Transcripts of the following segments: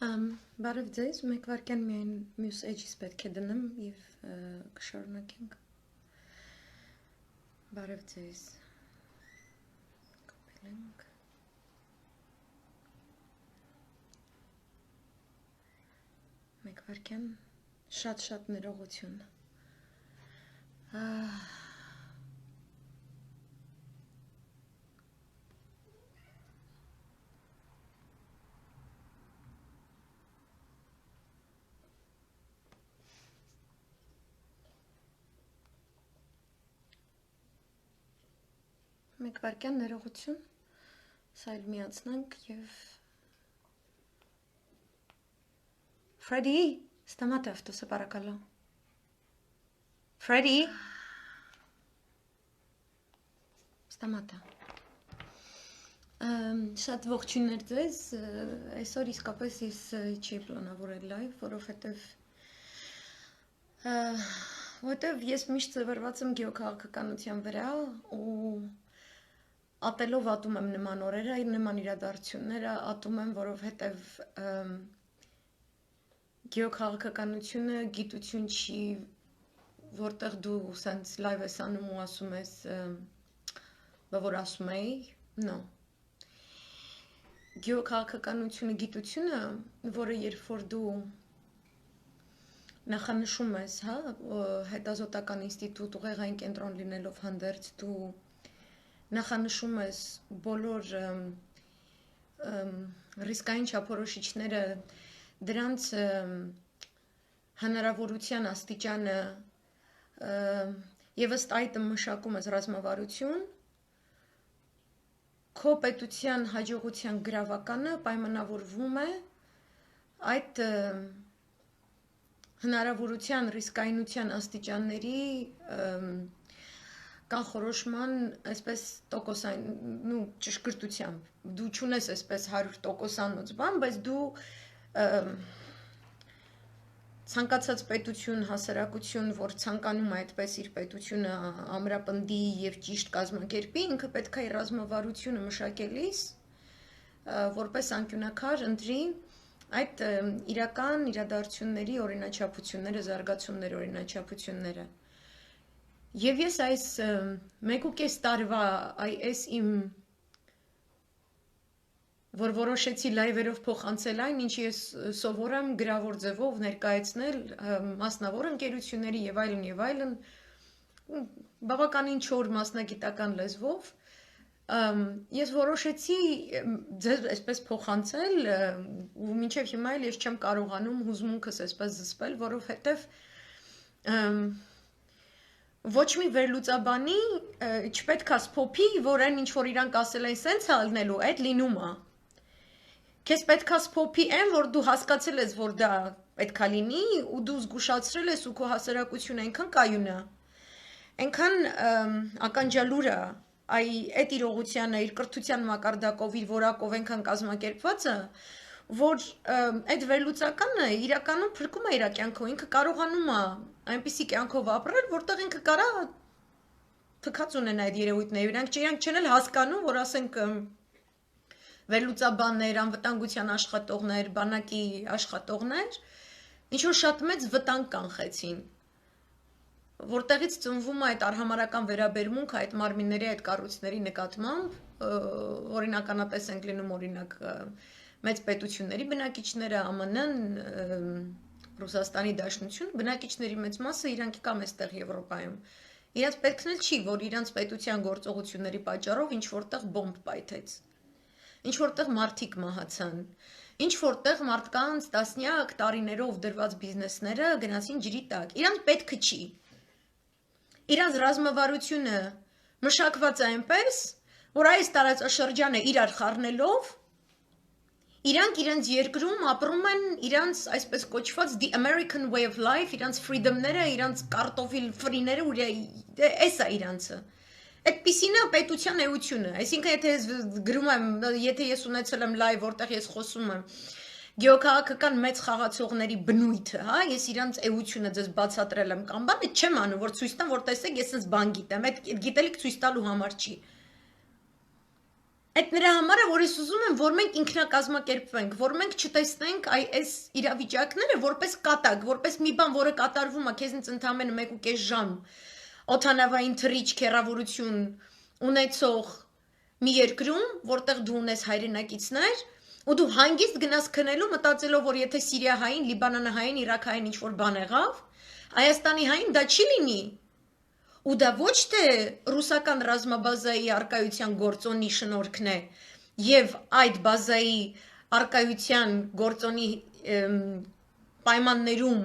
Բարև ձեզ, մեկ վարքյան միայն մյուս էջից պետք է դնեմ և կշարունակենք։ Բարև ձեզ, կապել ենք։ Մեկ վարքյան շատ ներողություն։ Մեկ վարքյան ներողություն, սա էլ միացնանք և Ֆրեդի, ստամատ է ավտոսը պարակալո։ Ֆրեդի, ստամատ է։ Շատ ողջույններ ձեզ, այսօր իսկապես ես չի պլանավորել լայվ, որովհետև ես միշտ ձևորված եմ գեոքաղաքականության վրա ու ատելով ատում եմ նման օրերը, նման իրադարձությունները ատում եմ, որովհետև գեոքաղաքականությունը գիտություն չի, որտեղ դու սենց լայվ ես անում ու ասում ես, որ ասում էի, no. Գեոքաղաքականությունը գիտությունը, որը երբ որ դու նախանշում ես, հետազոտական ինստիտուտ ուղեղային կենտրոն լինելով հանդերձ, դու նախանշում ես բոլոր ռիսկային չափորոշիչները, դրանց հնարավորության աստիճանը և ըստ այդը մշակում ես ռազմավարություն, քո պետության հաջողության գրավականը պայմանավորվում է այդ հնարավորության ռիսկայնության աստիճանների կանխորոշման այսպես տոկոսային ճշգրտությամբ, դու չունես այսպես 100%-անոց բան, բայց դու ցանկացած պետություն, հասարակություն, որ ցանկանում է այդպես իր պետությունը ամրապնդի և ճիշտ կազմակերպի, ինքը պետք է իր ռազմավարությունը մշակելիս, որպես անկյունաքար ընտրի այդ իրական իրադարձությունների օրինաչափությունները, զարգացումների օրինաչափությունները։ Եվ ես այս 1.5 տարվա այս իմ, որ որոշեցի լայվերով փոխանցել այն, ինչի ես սովոր եմ գրավոր ձևով ներկայացնել մասնավոր ընկերությունների և այլն, բավականին չոր մասնագիտական լեզվով, ես որոշեցի ձեզ այսպես փոխանցել ու մինչև հիմա էլ ես չեմ կարողանում հուզմունքս այսպես զսպել, որովհետև ոչ մի վերլուծաբանի չպետք է սփոփի, որ այն ինչ որ իրանք ասել են սենց ալնելու, այդ լինում է։ Քեզ պետք է սփոփի այն, որ դու հասկացել ես, որ դա պետք է լինի ու դու զգուշացրել ես ու քո հասարակությունը այնքան կայուն է, այնքան ականջալուր է, այդ իրողությանը, իր կրթության մակարդակով, իր որակով այնքան կազմակերպված է, որ այդ վերլուծականը իրականում փրկում է իր կյանքով, ինքը կարողանում է այնպիսի կյանքով ապրել, որտեղ ինքը կարա թքած ունենա այդ երևույթները, իրանք չեն էլ հասկանում, որ ասենք վերլուծաբաններ, անվտանգության աշխատողներ, բանակի աշխատողներ, ինչ-որ շատ մեծ վտանգ կանխեցին, որտեղից ծնվում է այդ արհամարական վերաբերմունքը այդ մարմինների, այդ կառույցների նկատմամբ, օրինականապես ենք լինում օրինակ մեծ պետությունների բնակիչները, ԱՄՆ-ն, Ռուսաստանի Դաշնություն, բնակիչների մեծ մասը իրանք կա մեստեղ Եվրոպայում։ Իրանց պետքն էլ չի, որ իրանց պետության գործողությունների պատճառով ինչ որտեղ բոմբ պայթեց, ինչ որտեղ մարդիկ մահացան, ինչ որտեղ մարդկանց տասնյակ տարիներով դրված բիզնեսները գնացին ջրի տակ, իրանց պետքը չի։ Իրանց ռազմավարությունը մշակված է այնպես, որ այս տարածաշրջանը իրար խառնելով, իրանք իրենց երկրում ապրում են իրանց այսպես կոչված the American way of life, իրանց freedom-ները, իրանց կարտոֆիլ ֆրիները, էս է իրանցը։ Այդպիսին է պետության էությունը, այսինքն եթե ես գրում եմ, եթե ես ունեցել եմ լայվ, որտեղ ես խոսում եմ գեոքաղաքական մեծ խաղացողների բնույթը, ես իրանց էությունը ձեզ բացատրել եմ կամ բան, չեմ անում, որ ցույց տամ, որ տեսեք, ես sense բան գիտեմ, այդ գիտելիք ցույց տալու համար չի։ Այդ նրա համար է, որ ես ուզում եմ, որ մենք ինքնակազմակերպվենք, որ մենք չտեսնենք այս իրավիճակները որպես կատակ, որպես մի բան, որը կատարվում է քեզնից ընդամենը 1.5 ժամ օդանավային թռիչք հեռավորություն ունեցող մի երկրում, որտեղ դու ունես հայրենակիցներ, ու դու հանգիստ գնաս քնելու մտածելով, որ եթե Սիրիահային, Լիբանանահային, Իրաքային ինչ-որ բան եղավ, Հայաստանի հային դա չի լինի։ Ու դա ոչ թե ռուսական ռազմաբազայի արկայության գործոնի շնորհքն է եւ այդ բազայի արկայության գործոնի պայմաններում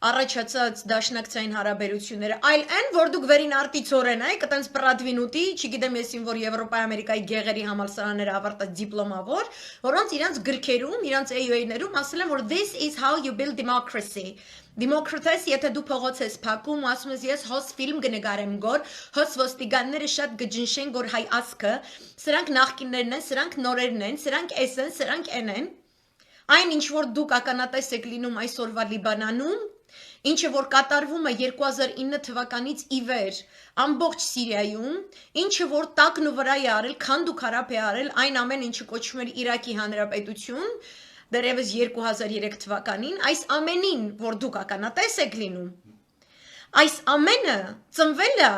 առաջացած դաշնակցային հարաբերությունները, այլ այն, որ դուք վերին արտիցորեն եք, այտենց պրադվին ուտի, չգիտեմ ես որ Եվրոպայի Ամերիկայի գեղերի համալսարանները ավարտած դիպլոմավոր, որոնց իրանց գրքերում, իրանց AOA-ներում ասել են, որ this is how you build democracy. Դեմոկրատիա, եթե դու փողոց ես փակում, ասում ես ես հոս ֆիլմ կնկարեմ գոր, հոս ոստիկանները շատ կջնշեն գոր հայ ասկը, սրանք նախկիններն են, սրանք նորերն են, սրանք էս են, սրանք են են։ Այն ինչ որ դուք ականատես եք լինում այսօրվա Լիբանանում, ինչը որ կատարվում է 2009 թվականից ի վեր ամբողջ Սիրիայում, ինչը որ տակն ու վրա է արել, քանդուկ հարապ է արել, այն ամեն ինչը կոչվում էր Իրաքի Հանրապետություն, դեռևս 2003 թվականին, այս ամենին, որ դուք ականատես եք լինում, այս ամենը ծնվել է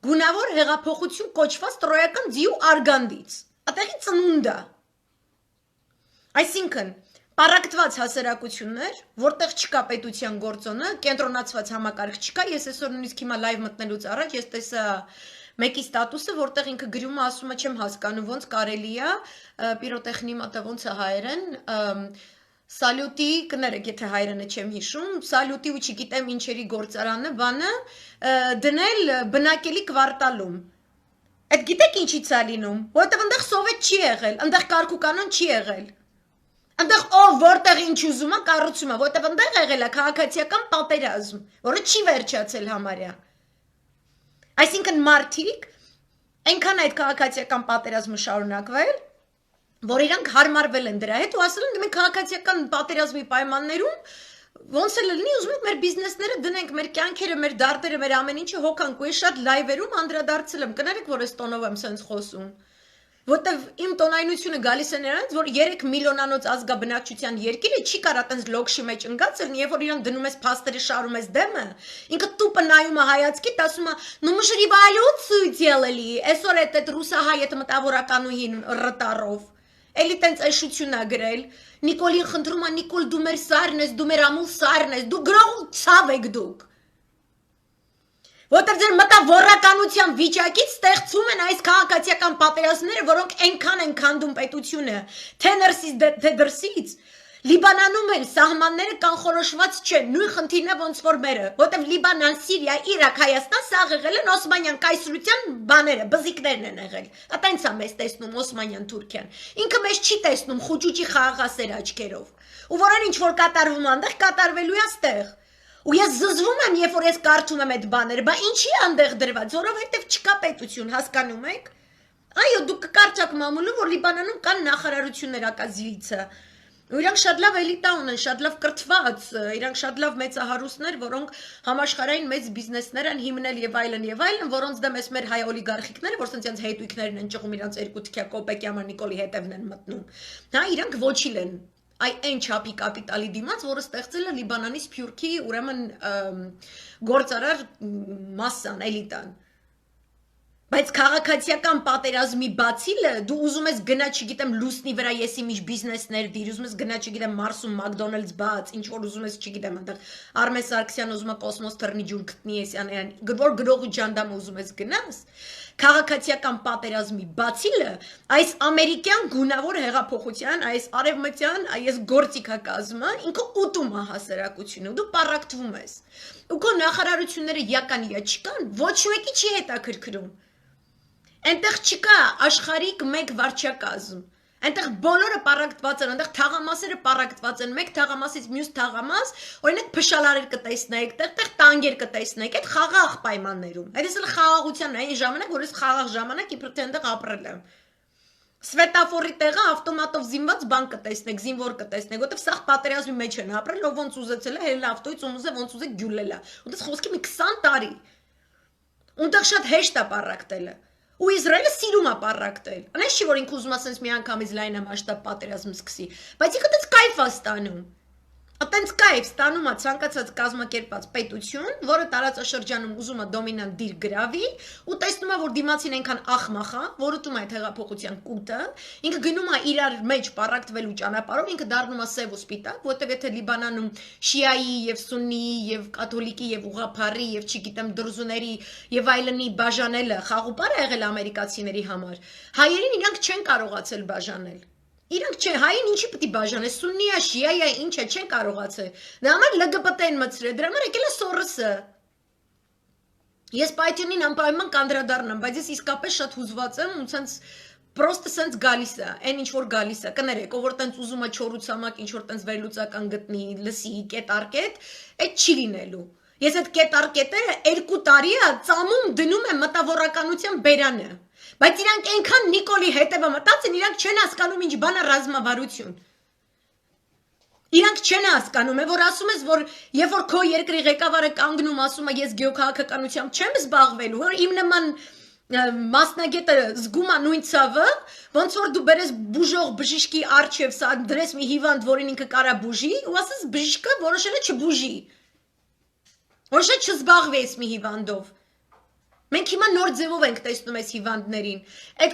գունավոր հեղափոխություն կոչված տրոյական ձիու արգանդից, այդտեղի ծնունդ է։ Այսինքն, պարակտված հասարակություններ, որտեղ չկա պետության գործոնը, կենտրոնացված համակարգ չկա, ես այսօր նույնիսկ հիմա լայվ մտնելուց առաջ ես տեսա մեկի ստատուսը, որտեղ ինքը գրում է, ասում է չեմ հասկանում, ոնց կարելի է, պիրոտեխնի մատը ոնց է հայերեն, սալյուտի, կներեք, եթե հայերենը չեմ հիշում, սալյուտի ու չգիտեմ ինչերի գործարանը, բանը, դնել բնակելի կվարտալում։ Այդ գիտեք ինչից է լինում, որովհետև այնտեղ սովետ չի եղել, այնտեղ կարգուկանոն չի եղել։ Այնտեղ ով որտեղ ինչ ուզում է կառուցում է, որտեղ այնտեղ եղել է քաղաքացիական պատերազմ, որը չի վերջացել համարյա։ Այսինքն մարդիկ այնքան այդ քաղաքացիական պատերազմը շարունակվել, որ իրանք հարմարվել են դրա հետ ու ասել են մենք քաղաքացիական պատերազմի պայմաններում ոնց էլ լինի ուզում ենք մեր բիզնեսները դնենք, մեր կյանքերը, մեր դարտերը, մեր ամեն ինչը հոգանք ու ես շատ լայվերում անդրադարձել եմ, կներեք որ ես տոնով եմ սենց խոսում։ Որտեվ իմ տոնայնությունը գալիս է նրանց, որ 3 միլիոնանոց ազգաբնակչության երկիրը չի կարա տենց լոքշի մեջ ընկածել, երբ որ իրան դնում ես փաստերը շարում ես դեմը, ինքը տուպը նայում է հայացքիդ, ասում է, ну мы же революцию делали, այսօր այդ ռուսահայ այդ մտավորականուհին ռտարով, էլի տենց էշություն է գրել, Նիկոլին խնդրում է, Նիկոլ դու մեր սարն ես, դու մեր ամուլ սարն ես, դու գրող ցավ եք դուք։ Որտեղ ձեր մտավորականության վիճակից ստեղծում են այս քաղաքացիական պատերազմները, որոնք այնքան են քանդում պետությունը, թե ներսից թե դրսից, Լիբանանում էլ սահմանները կանխորոշված չեն, նույն խնդիրն է ոնց որ մերը, որտեղ Լիբանան, Սիրիա, Իրաք, Հայաստան սաղ եղել են Օսմանյան կայսրության բաները, բզիկներն են եղել։ Այտենց է մեզ տեսնում Օսմանյան Թուրքիան։ Ինքը մեզ չի տեսնում խուճուճի խաղաղասեր աչքերով։ Ու որան ինչ որ կատարվում այնտեղ կատարվելու է այստեղ։ Ու ես զզվում եմ, երբ որ ես կարդում եմ այդ բաները, բա ինչի է այնտեղ դրված, որովհետև չկա պետություն, հասկանում եք։ Այո, դուք կկարճակ մամուլում, որ Լիբանանում կան նախարարություններ, ակազիլիցը։ Ու իրանք շատ լավ էլիտա ունեն, շատ լավ կրթված, իրանք շատ լավ մեծահարուստներ, որոնք համաշխարհային մեծ բիզնեսներ են հիմնել եւ այլն, որոնց դեմ էս մեր հայ օլիգարխիկները, որ սենց հետույքներն են ճղում իրանց երկու թքյա կոպեկյամա Նիկոլի հետևն են մտնում։ Հա, իրանք ոչիլ են։ Այն չափի կապիտալի դիմաց, որը ստեղծել է Լիբանանի Սփյուռքի, ուրեմն գործարար մասսան, էլիտան։ Բայց քաղաքացիական պատերազմի բացիլը դու ուզում ես գնա, չգիտեմ, լուսնի վրա ես իմիջ բիզնեսներ դիր, ուզում ես գնա, չգիտեմ, Մարսում McDonald's բաց, ինչ որ ուզում ես, չգիտեմ, այնտեղ Արմեն Սարգսյանը ուզում է կոսմոս թռնի ջուր գտնի էսյան, որ գրողի ջանդամը ուզում ես գնաս, քաղաքացիական պատերազմի բացիլը այս ամերիկյան գունավոր հեղափոխության, այս արևմտյան, այս գործիքակազմը ինքը ուտում է հասարակությունը, դու պարակտվում ես։ Ու քո նախարարությունները յականիա չկան, ոչ մեկի չի հետաքրքրում։ Այնտեղ չկա աշխարհիկ մեկ վարչակազմ։ Այնտեղ բոլորը պարակտված են, այնտեղ թաղամասերը պարակտված են, մեկ թաղամասից մյուս թաղամաս, օրինակ փշալարեր կտեսնեք, տեղ տանկեր կտեսնեք, այդ խաղաղ պայմաններում։ Այդ էս էլ խաղաղության այն ժամանակ, որ ես խաղաղ ժամանակ իբր թե այնտեղ ապրել եմ։ Սվետաֆորի տեղը ավտոմատով զինված բան կտեսնեք, զինվոր կտեսնեք, որտեղ սաղ պատերազմի մեջ են ապրել, ով ոնց ուզեցել է, հելել ավտոյից ում ուզե ոնց ուզե գյուլել է։ Ուտես խոսքի մի 20 տարի։ Ունտեղ շատ հեշտ է պարակտելը։ Ու Իսրայելը սիրում է պարակտել։ Անես չի որ ինքը ուզում է ասենց մի անգամից լայնամասշտաբ պատերազմ սկսի, բայց ինքը դից կայֆ է ստանում։ Այտենց կայֆ ստանում է ցանկացած կազմակերպած պետություն, որը տարածաշրջանում ուզում է դոմինանտ դիր գրավի, ու տեսնում է, որ դիմացին այնքան ախմախ է, որ ուտում է այդ հեղափոխության կուտը, ինքը գնում է իրար մեջ պարակտվելու ճանապարհով, ինքը դառնում է սև ու սպիտակ, որտեղ եթե Լիբանանում շիայի եւ սուննիի եւ կաթոլիկի եւ ուղղափառի եւ չգիտեմ դրուզուների եւ այլնի բաժանելը խաղուպար է եղել ամերիկացիների համար, հայերին իրանք չեն կարողացել բաժանել։ Իրանք չէ, հային ինչի պետք է բաժանե, սուննիա, շիայա, ինչ է, չեն կարողացել։ Դրա համար ԼԳԲՏ-ն մցրել, դրա համար եկել է Սորոսը։ Ես Պայթյունին անպայման կանդրադառնամ, բայց ես իսկապես շատ հուզված եմ ու ցենց պրոստը սենց գալիս է, այն ինչ որ գալիս է, կներեք, ով որ տենց ուզում է չորուցամակ, ինչ որ տենց վերլուծական գտնի, լսի, կետարկետ, այդ չի լինելու։ Ես այդ կետարկետերը 2 տարի է ծամում դնում եմ մտավորականության բերանը։ Բայց իրանք այնքան Նիկոլի հետևը մտածեն, իրանք չեն հասկանում ինչ բան է ռազմավարություն։ Իրանք չեն հասկանում, է որ ասում ես, որ երբ որ քո երկրի ղեկավարը կանգնում ասում է ես գեոքաղաքականությամբ չեմ զբաղվելու, որ իմ նման մասնագետը զգում է նույն ցավը, ոնց որ դու բերես բուժող բժիշկի առջև սա դրես մի հիվանդ, որին ինքը կարա բուժի, ու ասես բժիշկը որոշել է չբուժի։ Որոշել չզբաղվի այս մի հիվանդով։ Մենք հիմա նոր ձևով ենք տեսնում այս հիվանդներին։ Այդ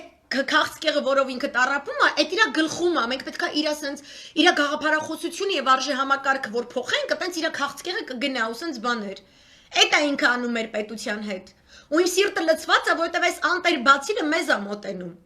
քաղցկեղը, որով ինքը տառապում է, այդ իր գլխում է։ Մենք պետք է իր ասենց իր գաղափարախոսությունը եւ արժե համակարգը որ փոխենք, այտենց իր քաղցկեղը կգնա ու ասենց բաներ։ Այդ է ինքը անում մեր պետության հետ։ Ու իմ սիրտը լցված է, որովհետեւ այս անտեր բացիլը մեզ է մոտենում։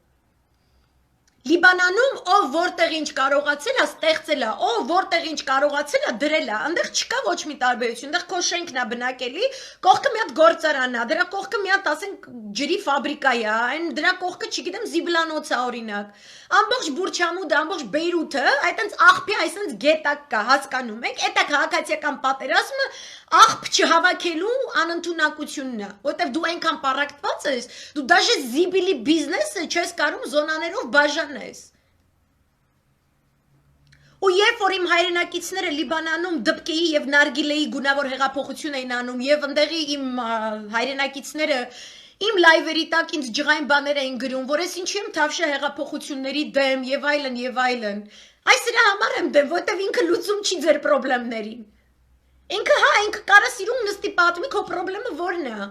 Լիբանանում ով որտեղ ինչ կարողացել է ստեղծել է, ով որտեղ ինչ կարողացել է դրել է, այնտեղ չկա ոչ մի տարբերություն, այնտեղ քո շենքն է բնակելի, կողքը մի հատ գործարան է, դրա կողքը մի հատ ասենք ջրի ֆաբրիկա է, այն դրա կողքը չգիտեմ զիբլանոց է օրինակ։ Ամբողջ Բուրչամուդը, ամբողջ Բեյրութը, այտենց աղբի այսպես գետակ կա, հասկանում եք, այդ է քաղաքացիական պատերազմը աղբ չհավաքելու անընդունակությունն է, որտեվ դու այնքան պարակտված ես, դու դաժե զիբիլի բիզնեսը չես կարող զոնաներով բաժանես։ Ու երբ որ իմ հայրենակիցները Լիբանանում դպկեի եւ նարգիլեի գունավոր հեղափոխություն էին անում եւ ընդեղի իմ հայրենակիցները իմ լայվերի տակ ինձ ջղային բաներ էին գրում, որ ես ինչի եմ թավշե հեղափոխությունների դեմ եւ այլն եւ այլն։ Այս դրա համար եմ դեմ, որտեվ ինքը լուծում չի ձեր խնդիրներին։ Ինքը կարա սիրում նստի պատմի քո խնդրումը որն է։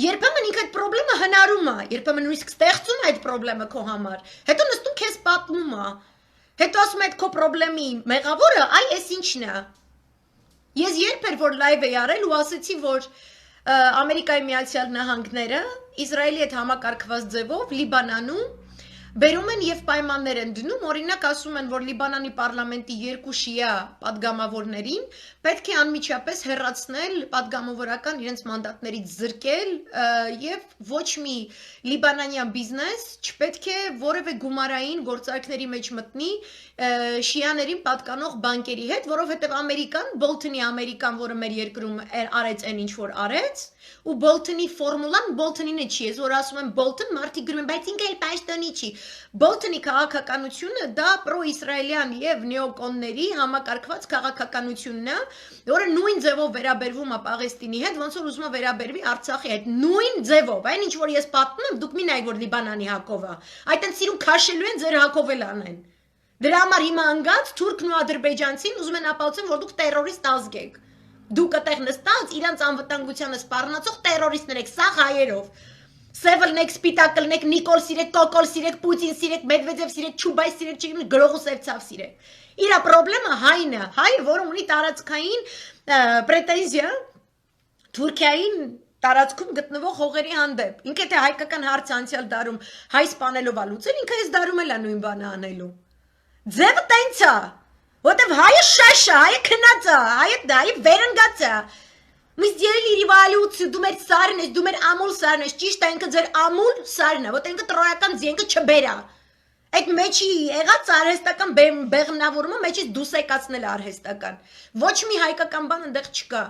Երբեմն ինքը այդ խնդրումը հնարում է, երբեմն նույնիսկ ստեղծում է այդ խնդրումը քո համար։ Հետո նստում քեզ պատմում է։ Հետո ասում է այդ քո խնդրեմի մեղավորը, այ էս ինչն է։ Ես երբ էր որ լայվ էի արել ու ասեցի, որ Ամերիկայի Միացյալ Նահանգները Իսրայելի հետ համակարգված ձևով Լիբանանում բերում են եւ պայմաններ են դնում, օրինակ ասում են, որ Լիբանանի պարլամենտի 2 շիա падգամավորներին պետք է անմիջապես հեռացնել падգամավորական իրենց մանդատներից զրկել եւ ոչ մի լիբանանյան բիզնես չպետք է որևէ գումարային գործարքների մեջ մտնի շիաներին պատկանող բանկերի հետ, որովհետեւ Ամերիկան, Բոլթոնի Ամերիկան, որը մեր երկրում արեց այն ինչ որ արեց, ու Բոլթոնի ֆորմուլան Բոլթոնինը չի, ես որ ասում եմ Բոլթոն, մարդիկ գրում են, բայց ինքը էլ պաշտոնի չի։ Բոլթոնի քաղաքականությունը դա պրո-իսրայելյան եւ նեոկոնների համակարգված քաղաքականությունն է, որը նույն ձևով վերաբերվում է Պաղեստինի հետ, ոնց որ ուզում է վերաբերվի Արցախի հետ, նույն ձևով, այն ինչ որ ես պատմում եմ, դուք մի նայեք որ Լիբանանի հակով է, այդտենց սիրուն քաշելու են ձեր հակով էլ անեն։ Դրա համար հիմա անգած թուրքն ու ադրբեջանցին ուզում են ապացուցեն, որ դուք տերորիստ ազգ եք։ Դուք այդտեղ նստած իրանց անվտանգությանը սպառնացող տերորիստներ եք, սա հայերով։ Սևլնեք, սպիտակլնեք, Նիկոլ սիրեք, Կոկոլ սիրեք, Պուտին սիրեք, Մեդվեդև սիրեք, Չուբայ սիրեք, չգիտեմ, գրողու սևցավ սիրեք։ Իրա խնդրեմը հայն է, հայը, որը ունի տարածքային պրետենզիա Թուրքիային տարածքում գտնվող հողերի հանդեպ։ Ինքը թե հայկական հարցը անցյալ դարում հայ սպանելով ա լուծել, ինքը այս դարում էլ է նույն բանը անելու։ Ձևը տենց է, որտեվ հայը շաշ է, հայը քնած է, հայը վերընկած է։ Միս դերելի ռիվալյուցիա, դու մեր սարն ես, դու մեր ամուլ սարն ես, ճիշտ է ինքը ձեր ամուլ սարն է, որտեղ ինքը տրոյական ձենքը չբերա։ Այդ մեջի եղած արհեստական բեղմնավորումը մեջից դուս եկածնել արհեստական։ Ոչ մի հայկական բան այնտեղ չկա։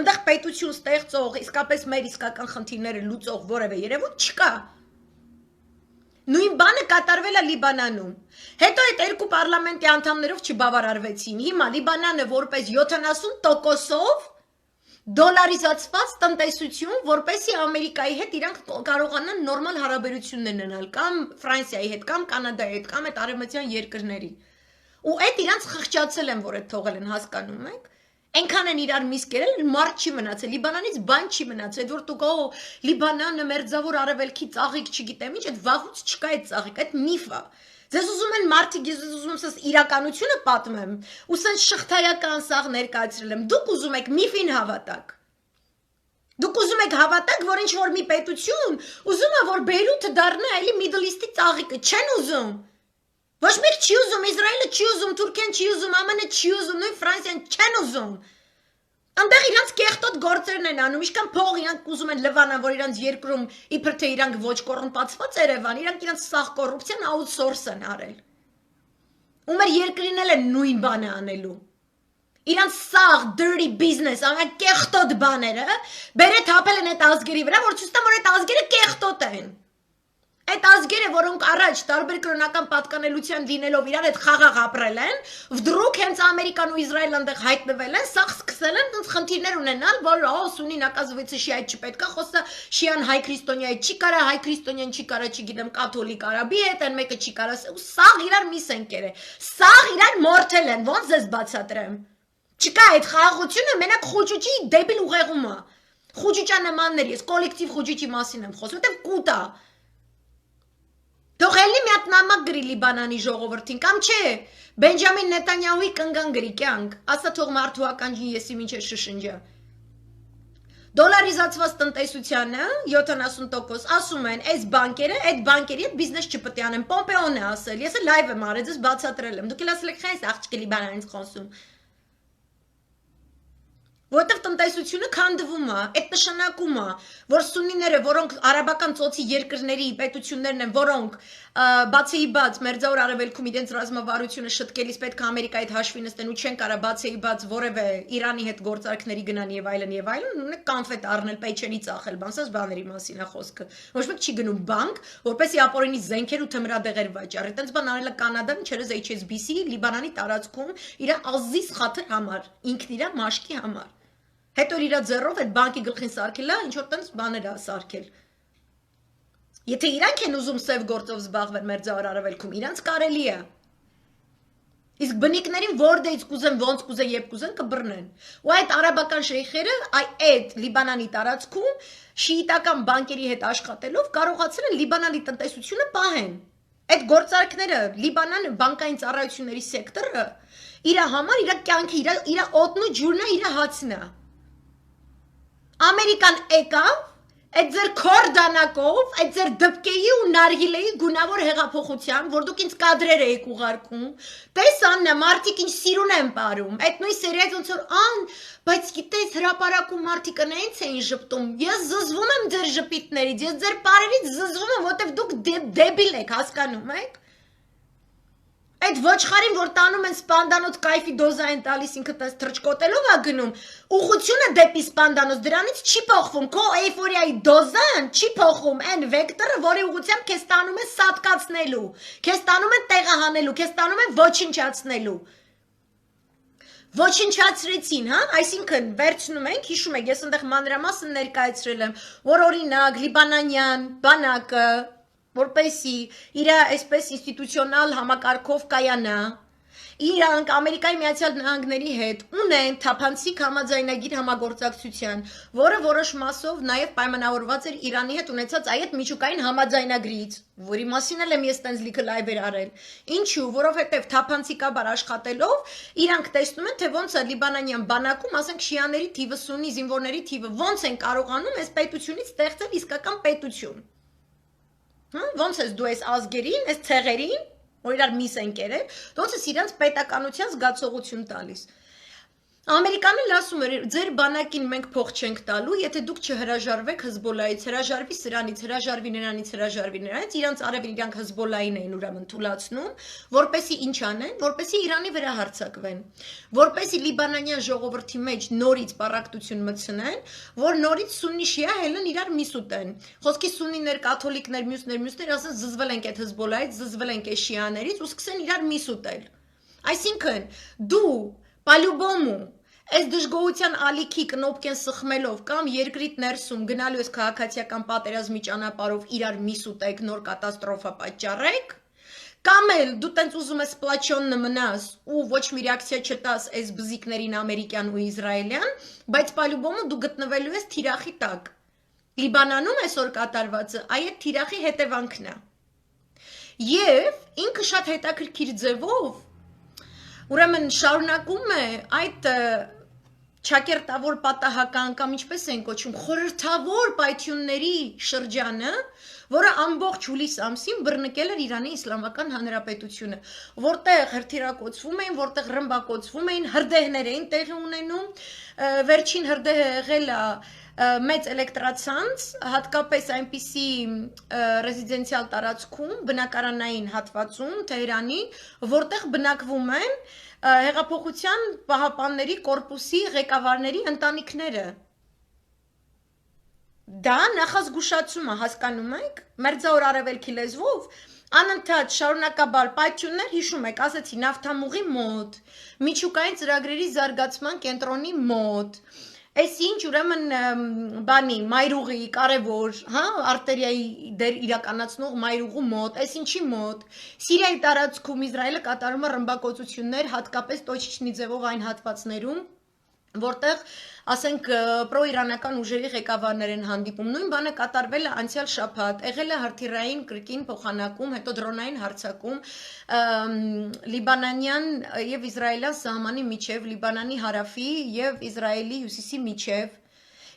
Այնտեղ պետություն ստեղծող, իսկապես մեր իսկական խնդիրները լուծող որևէ երևույթ չկա։ Նույն բանը կատարվել է Լիբանանում։ Հետո այդ երկու պարլամենտի անդամներով չբավարարվեցին։ Հիմա Լիբանանը որպես 70%-ով դոլարիզացված տնտեսություն, որպեսզի Ամերիկայի հետ իրանք կարողանան նորմալ հարաբերություններ ունենալ, կամ Ֆրանսիայի հետ, կամ Կանադայի հետ, կամ այդ արևմտյան երկրների։ Ու այդ իրանք խղճացել են, որ այդ թողել են, հասկանում եք։ Այնքան են իրար միս կերել, մարդ չի մնացել, Լիբանանից բան չի մնացել, որ դուք Լիբանանը մերձավոր արևելքի ծաղիկ չգիտեմ ինչ, այդ վաղուց չկա այդ ծաղիկ, այդ միֆ է։ Ձեզ ուզում են մարդիկ, ես ուզում եմ իրականությունը պատմեմ, ու սենց շղթայական սաղ ներկայացրել եմ, դուք ուզում եք միֆին հավատաք։ Դուք ուզում եք հավատաք, որ ինչ-որ մի պետություն ուզում է, որ Բեյրութը դառնա էլի Միդլ Իսթի ծաղիկը, չեն ուզում։ Ոչ մեկ չի ուզում, Իսրայելը չի ուզում, Թուրքիան չի ուզում, ԱՄՆ-ը չի ուզում, նույն Ֆրանսիան չեն ուզում։ Այնտեղ իրանք կեղտոտ գործերն են անում, ինչքան փող իրանք ուզում են լվանան, որ իրանք երկրում իբր թե իրանք ոչ կոռումպացված Երևան, իրանք իրանք սաղ կոռուպցիան աութսորս են արել։ Ու մեր երկրին էլ են նույն բանը անելու։ Իրանք սաղ dirty business, ամեն կեղտոտ բաները բերե թափել են այդ ազգերի վրա, որ ցույց տան, որ այդ ազգերը կեղտոտ են։ Այդ ազգերը, որոնք առաջ տարբեր կրոնական պատկանելության դինելով իրար հետ խաղաղ ապրել են, վդրուկ հենց Ամերիկան ու Իսրայելը այնտեղ հայտնվել են, սաղ սկսել են ոնց խնդիրներ ունենալ, որ սունի նակազվեցը շիայտ չպետք է խոսա, շիան հայ քրիստոնյայի չի կարա, հայ քրիստոնյան չի կարա, չգիտեմ, կաթոլիկ արաբի հետ, այն մեկը չի կարա, սաղ իրար միս են կերել, սաղ իրար մորթել են, ոնց ձեզ բացատրեմ։ Չկա այդ խաղաղությունը, մենակ խոճուճի դեբիլ ուղեղումը։ Խոճուճանմաններ, ես կոլեկտիվ խոճուճի մասին եմ խոսում, որտեղ կուտ է։ Թող էլի մի հատ նամակ գրի Լիբանանի ժողովրդին, կամ չէ, Բենջամին Նետանյահուի կնգան գրի կյանք, ասա թող մարդու ականջին եսի մինչև շշնջա։ Դոլարիզացված տնտեսությանը 70% ասում են, այս բանկերը, այդ բանկերի հետ բիզնես չպետք է անեն, Պոմպեոն է ասել, ես լայվ եմ արել, ես բացատրել եմ, դուք էլ ասել եք, խայս աղջիկը Լիբանանից խոսում։ Որտեղ տնտեսությունը քանդվում է, այդ նշանակում է, որ սունիները, որոնք արաբական ծոցի երկրների պետություններն են, որոնք բացեի բաց մերձավոր արևելքում իրենց ռազմավարությունը շտկելիս պետք է Ամերիկայի հետ հաշվի նստեն ու չեն կարա բացեի բաց որևէ Իրանի հետ գործարքների գնան եւ այլն, ունեն կանֆետ առնել, պեյչենի ծախել, բանսած բաների մասին է խոսքը։ Ոչ մեկ չի գնում բանկ, որպեսզի ապօրինի զենքեր ու թմրադեղեր վաճառի։ Այդպես բան արել է Կանադան, ինչերս HSBC Լիբանանի տարածքում իր ազիզ խաթր համար, ինքն իր մաշկի համար։ Հետո իր ձեռով այդ բանկի գլխին սարքելա, ինչ որ տենց բաներ է սարքել։ Եթե իրանք են ուզում սև գործով զբաղվել մերձավոր արևելքում, իրանք կարելի է։ Իսկ բնիկներին որտեղից կուզեն, ոնց կուզեն, երբ կուզեն կբռնեն։ Ու այդ արաբական շեյխերը այդ Լիբանանի տարածքում շիիտական բանկերի հետ աշխատելով կարողացել են Լիբանանի տնտեսությունը պահեն։ Այդ գործարքները Լիբանանը բանկային ծառայությունների սեկտորը իր համար իր կյանքը, իր օդն ու ջուրն է, իր հացն է։ Ամերիկան եկավ, այդ ձեր քորդանակով, այդ ձեր դպկեի ու նարգիլեի գունավոր հեղափոխությամբ, որ դուք ինձ կադրեր եք ուղարկում, տես Աննա, մարդիկ ինչ սիրուն են պարում, այդ նույն սերիայից ոնց որ բայց գիտես հրապարակում մարդիկ նենց էին ժպտում, ես զզվում եմ ձեր ժպիտներից, ես ձեր պարերից զզվում եմ, որտեվ դուք դեբիլ եք, հասկանում եք։ Այդ ոչխարին, որ տանում են սպանդանոց կայֆի դոզա են տալիս ինքը տես թրջկոտելով է գնում, ուղղությունը դեպի սպանդանոց դրանից չի փոխվում, քո էյֆորիայի դոզան չի փոխվում, այն վեկտորը, որի ուղղությամբ քեզ տանում է սատկացնելու, քեզ տանում է տեղահանելու, քեզ տանում է ոչնչացնելու։ Ոչնչացրեցին, հա, այսինքն վերցնում ենք, հիշում եք, ես այնտեղ մանրամասն ներկայացրել եմ, որ օրինակ Լիբանանյան բանակը որպեսի իր այսպես ինստիտուցիոնալ համակարգով կայանա, իրանք Ամերիկայի Միացյալ Նահանգների հետ ունեն թափանցիկ համաձայնագիր համագործակցության, որը որոշ մասով նաև պայմանավորված էր Իրանի հետ ունեցած այդ միջուկային համաձայնագրից, որի մասին էլ եմ ես տենց լիքը լայվեր արել։ Ինչու, որովհետև թափանցիկաբար աշխատելով իրանք տեսնում են, թե ոնց է Լիբանանյան բանակում, ասենք շիաների թիվը, սուննի զինվորների թիվը, ոնց են կարողանում այս պետությունից ստեղծել իսկական պետություն։ Ոնց ես դու այս ազգերին, այս ցեղերին, որ իրար միս են կերել, ոնց ես իրանց պետականության զգացողություն տալիս։ Ամերիկանը ասում էր, ձեր բանակին մենք փող չենք տալու, եթե դուք չհրաժարվեք Հզբոլայից, հրաժարվի սրանից, հրաժարվի նրանից, հրաժարվի նրանից, իրանց արևին իրանք Հզբոլային էին ուրեմն թուլացնում, որպեսի ինչ անեն, որպեսի Իրանի վրա հարձակվեն, որպեսի Լիբանանյան ժողովրդի մեջ նորից պառակտություն մտցնեն, որ նորից սուննի շիա հելն իրար միս ուտեն։ Խոսքի սուննիներ, կաթոլիկներ, մյուսներ ասեն զզվել ենք այդ Հզբոլայից, զզվել ենք այդ շիաներից ու սկսեն իրար միս ուտել։ Այսինքն դու Պալյուբոմու Այս դժգոհության ալիքի կնոպկեն սխմելով կամ երկրիդ ներսում գնալու ես քաղաքացիական պատերազմի ճանապարհով իրար միս ուտեք, նոր կատաստրոֆա պատճառեք, կամ էլ դու տենց ուզում ես սպլաչոնը մնաս ու ոչ մի ռեակցիա չտաս այս բզիկներին ամերիկյան ու իսրայելյան, բայց պալյուբոմը դու գտնվելու ես թիրախի տակ։ Լիբանանում այսօր կատարվածը այդ թիրախի հետևանքն է։ Եվ ինքը շատ հետաքրքիր ձևով ուրեմն շարունակում է այդ չակերտավոր պատահական կամ ինչպես են կոչում խորհրդավոր պայթյունների շրջանը, որը ամբողջ հուլիս ամսին բռնկել էր Իրանի Իսլամական Հանրապետությունը, որտեղ հրթիռակոծվում էին, որտեղ ռմբակոծվում էին, հրդեհներ էին տեղի ունենում, վերջին հրդեհը եղել է մեծ էլեկտրացանց, հատկապես այնպիսի ռեզիդենցիալ տարածքում, բնակարանային հատվածում Թեհրանի, որտեղ բնակվում են հեղափոխության պահապանների կորպուսի ղեկավարների ընտանիքները։ Դա նախազգուշացում է, հասկանում եք, մերձավոր արևելքի լեզվով, անընդհատ շարունակաբար պայթյուններ, հիշում եք, ասեցի նավթամուղի մոտ, միջուկային ծրագրերի զարգացման կենտրոնի մոտ, այս ինչ ուրեմն բանի մայրուղի կարևոր, հա, արտերիայի դեր իրականացնող մայրուղու մոտ, այս ինչի մոտ, Սիրիայի տարածքում Իսրայելը կատարում է ռմբակոծություններ, հատկապես տոչիչնի ձևով այն հատվածներում, որտեղ, ասենք, պրոիրանական ուժերի ղեկավարներ են հանդիպում, նույն բանը կատարվել է անցյալ շաբաթ, եղել է հրթիռային կրկին փոխանակում, հետո դրոնային հարձակում լիբանանյան եւ իսրայելյան սահմանի միջև, Լիբանանի հարավի եւ Իսրայելի հյուսիսի միջև,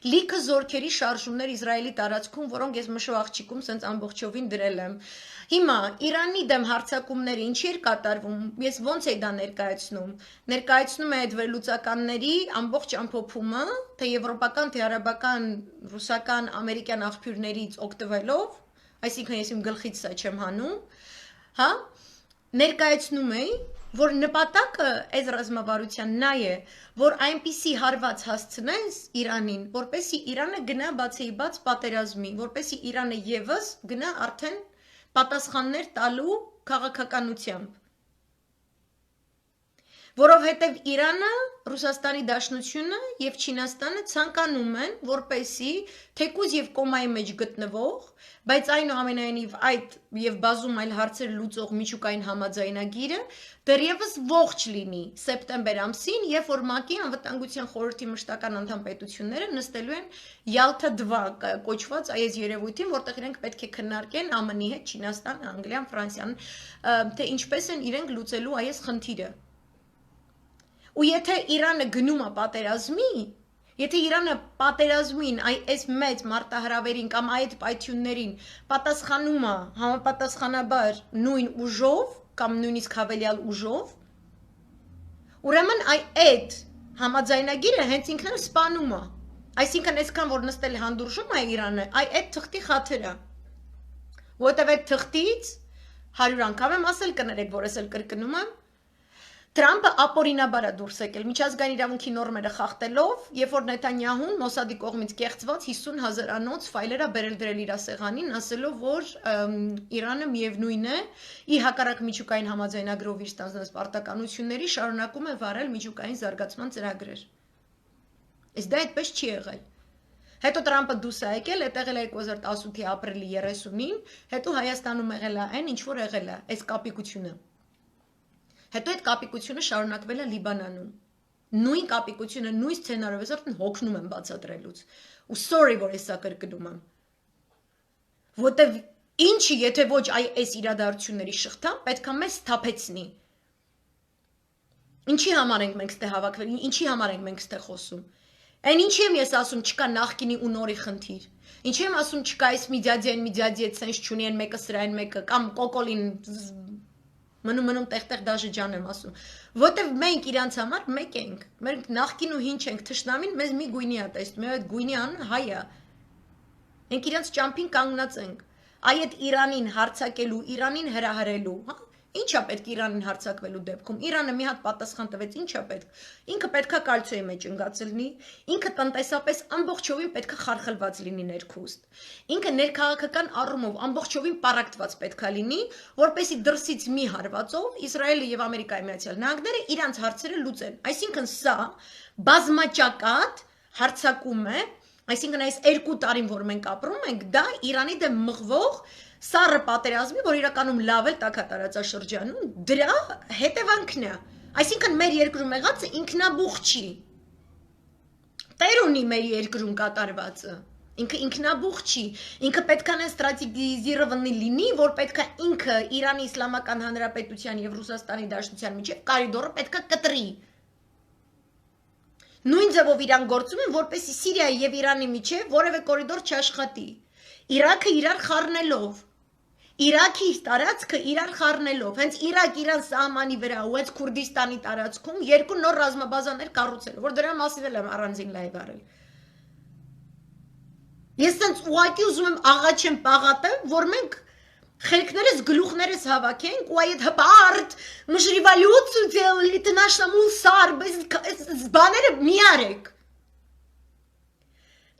լիքը զորքերի շարժումներ Իսրայելի տարածքում, որոնք ես մշո աղջիկում սենց ամբողջովին դրել եմ։ Հիմա Իրանի դեմ հարձակումները ինչի էր կատարվում, ես ոնց էի դա ներկայացնում։ Ներկայացնում է այդ վերլուծականների ամբողջ ամփոփումը, թե եվրոպական, թե արաբական, ռուսական, ամերիկյան աղբյուրներից օգտվելով, այսինքն ես իմ գլխից սա չեմ հանում, հա, ներկայացնում էի, որ նպատակը այս ռազմավարության նա է, որ այնպիսի հարված հասցնես Իրանին, որպեսի Իրանը գնա բացի բաց պատերազմի, որպեսի Իրանը եւս գնա արդեն պատասխաններ տալու քաղաքականությամբ։ Որովհետև Իրանը, Ռուսաստանի Դաշնությունը եւ Չինաստանը ցանկանում են, որպեսի թեկուզ եւ կոմայի մեջ գտնվող, բայց այնուամենայնիվ այդ եւ բազում այլ հարցեր լուծող միջուկային համաձայնագիրը դեռևս ողջ լինի սեպտեմբեր ամսին, երբ որ ՄԱԿ-ի անվտանգության խորհրդի մշտական անդամ պետությունները նստելու են Յալթա 2 կոչված այս երևույթին, որտեղ իրենք պետք է քննարկեն ԱՄՆ-ի հետ, Չինաստան, Անգլիան, Ֆրանսիան, թե ինչպես են իրենք լուծելու այս խնդիրը։ Ու եթե Իրանը գնում է պատերազմի, եթե Իրանը պատերազմին այս մեծ մարտահրավերին կամ այդ պայթյուններին պատասխանում է համապատասխանաբար նույն ուժով կամ նույնիսկ հավելյալ ուժով, ուրեմն այդ համաձայնագիրը հենց ինքն էլ սպանում է։ Այսինքն այսքան որ նստել հանդուրժում է Իրանը, այդ թղթի խաթր է։ Որտեւ այդ թղթից 100 անգամ եմ ասել, կներեք, որ ես էլ կրկնում եմ, Թրամփը ապօրինաբար է դուրս եկել միջազգային իրավունքի նորմերը խախտելով, երբ որ Նեթանյահուն Մոսադի կողմից կեղծված 50,000 անոց ֆայլեր է բերել դրել իր սեղանին, ասելով, որ Իրանը միևնույն է, ի հակառակ միջուկային համաձայնագրով իր ստանձնած պարտականությունների շարունակում է վարել միջուկային զարգացման ծրագրեր։ Իսկ դա այդպես չի եղել։ Հետո Թրամփը դուրս է եկել, այդ եղել է 2018-ի ապրիլի 30-ին, հետո Հայաստանում եղել է այն, ինչ որ եղել է, այս կապիկությունը։ Հետո այդ կապիկությունը շարունակվել է Լիբանանում։ Նույն կապիկությունը, նույն սցենարով ես արդեն հոգնում եմ բացատրելուց։ Ու sorry, որ ես սա կրկնում եմ։ Որտեվ ինչի, եթե ոչ այս իրադարձությունների շղթան, պետք է մեզ սթափեցնի։ Ինչի համար ենք մենք ստե հավաքվել, ինչի համար ենք մենք ստե խոսում։ Այն ինչի եմ ես ասում, չկա նախկինի ու նորի խնդիր։ Ինչի եմ ասում, չկա այս միդիադի այդ սենս չունի են մեկը սրային մեկը, կամ կոկոլին մնում տեղ դաժե ջան եմ ասում, որտեվ մենք իրանց համար մեկ ենք, մենք նախկին ու հինչ ենք, թշնամին մեզ մի գույնի է տեսնում, այդ գույնի անունը հայ է, մենք իրանց ճամփին կանգնած ենք, այդ Իրանին հարձակելու, Իրանին հրահրելու, հա, Ինչա պետք Իրանին հարձակվելու դեպքում։ Իրանը մի հատ պատասխան տվեց, ինչա պետք։ Ինքը պետքա կալցիոյի մեջ ընկած լինի, ինքը տնտեսապես ամբողջովին պետքա խարխլված լինի ներքուստ։ Ինքը ներքաղաքական առումով ամբողջովին պարակտված պետքա լինի, որպեսզի դրսից մի հարվածով Իսրայելը եւ Ամերիկայի Միացյալ Նահանգները իրանց հարցերը լուծեն։ Այսինքն սա բազմաճակատ հարձակում է, այսինքն այս 2 տարին, որ մենք ապրում ենք, դա Իրանի դեմ մղվող սառը պատերազմի, որ իրականում լավ է տաքատարածաշրջանում, դրա հետևանքն է։ Այսինքն մեր երկրում եղածը ինքնաբուխ չի։ Տեր ունի մեր երկրում կատարվածը։ Ինքը ինքնաբուխ չի։ Ինքը պետքա նեն ստրատեգիզիրованный լինի, որ պետքա ինքը Իրանի Իսլամական Հանրապետության եւ Ռուսաստանի Դաշնության միջեւ կորիդորը պետքա կտրի։ Նույն ձևով իրան գործում են, որպեսզի Սիրիայի եւ Իրանի միջեւ որևէ կորիդոր չաշխատի։ Իրաքը իրար խառնելով, Իրաքի տարածքը իրար խառնելով, հենց Իրաք իրան սահմանի վրա ու հենց Քուրդիստանի տարածքում 2 նոր ռազմաբազաներ կառուցել, որ դրա մասին էլ եմ առանձին լայվ արել։ Ես ցենց ուղակի ուզում եմ աղաչեմ պաղատեմ, որ մենք խելքներս գլուխներս հավաքենք ու այդ հպարտ մշրիվալյուցիu делали, ты наш մուսար, բայց բաները մի արեք։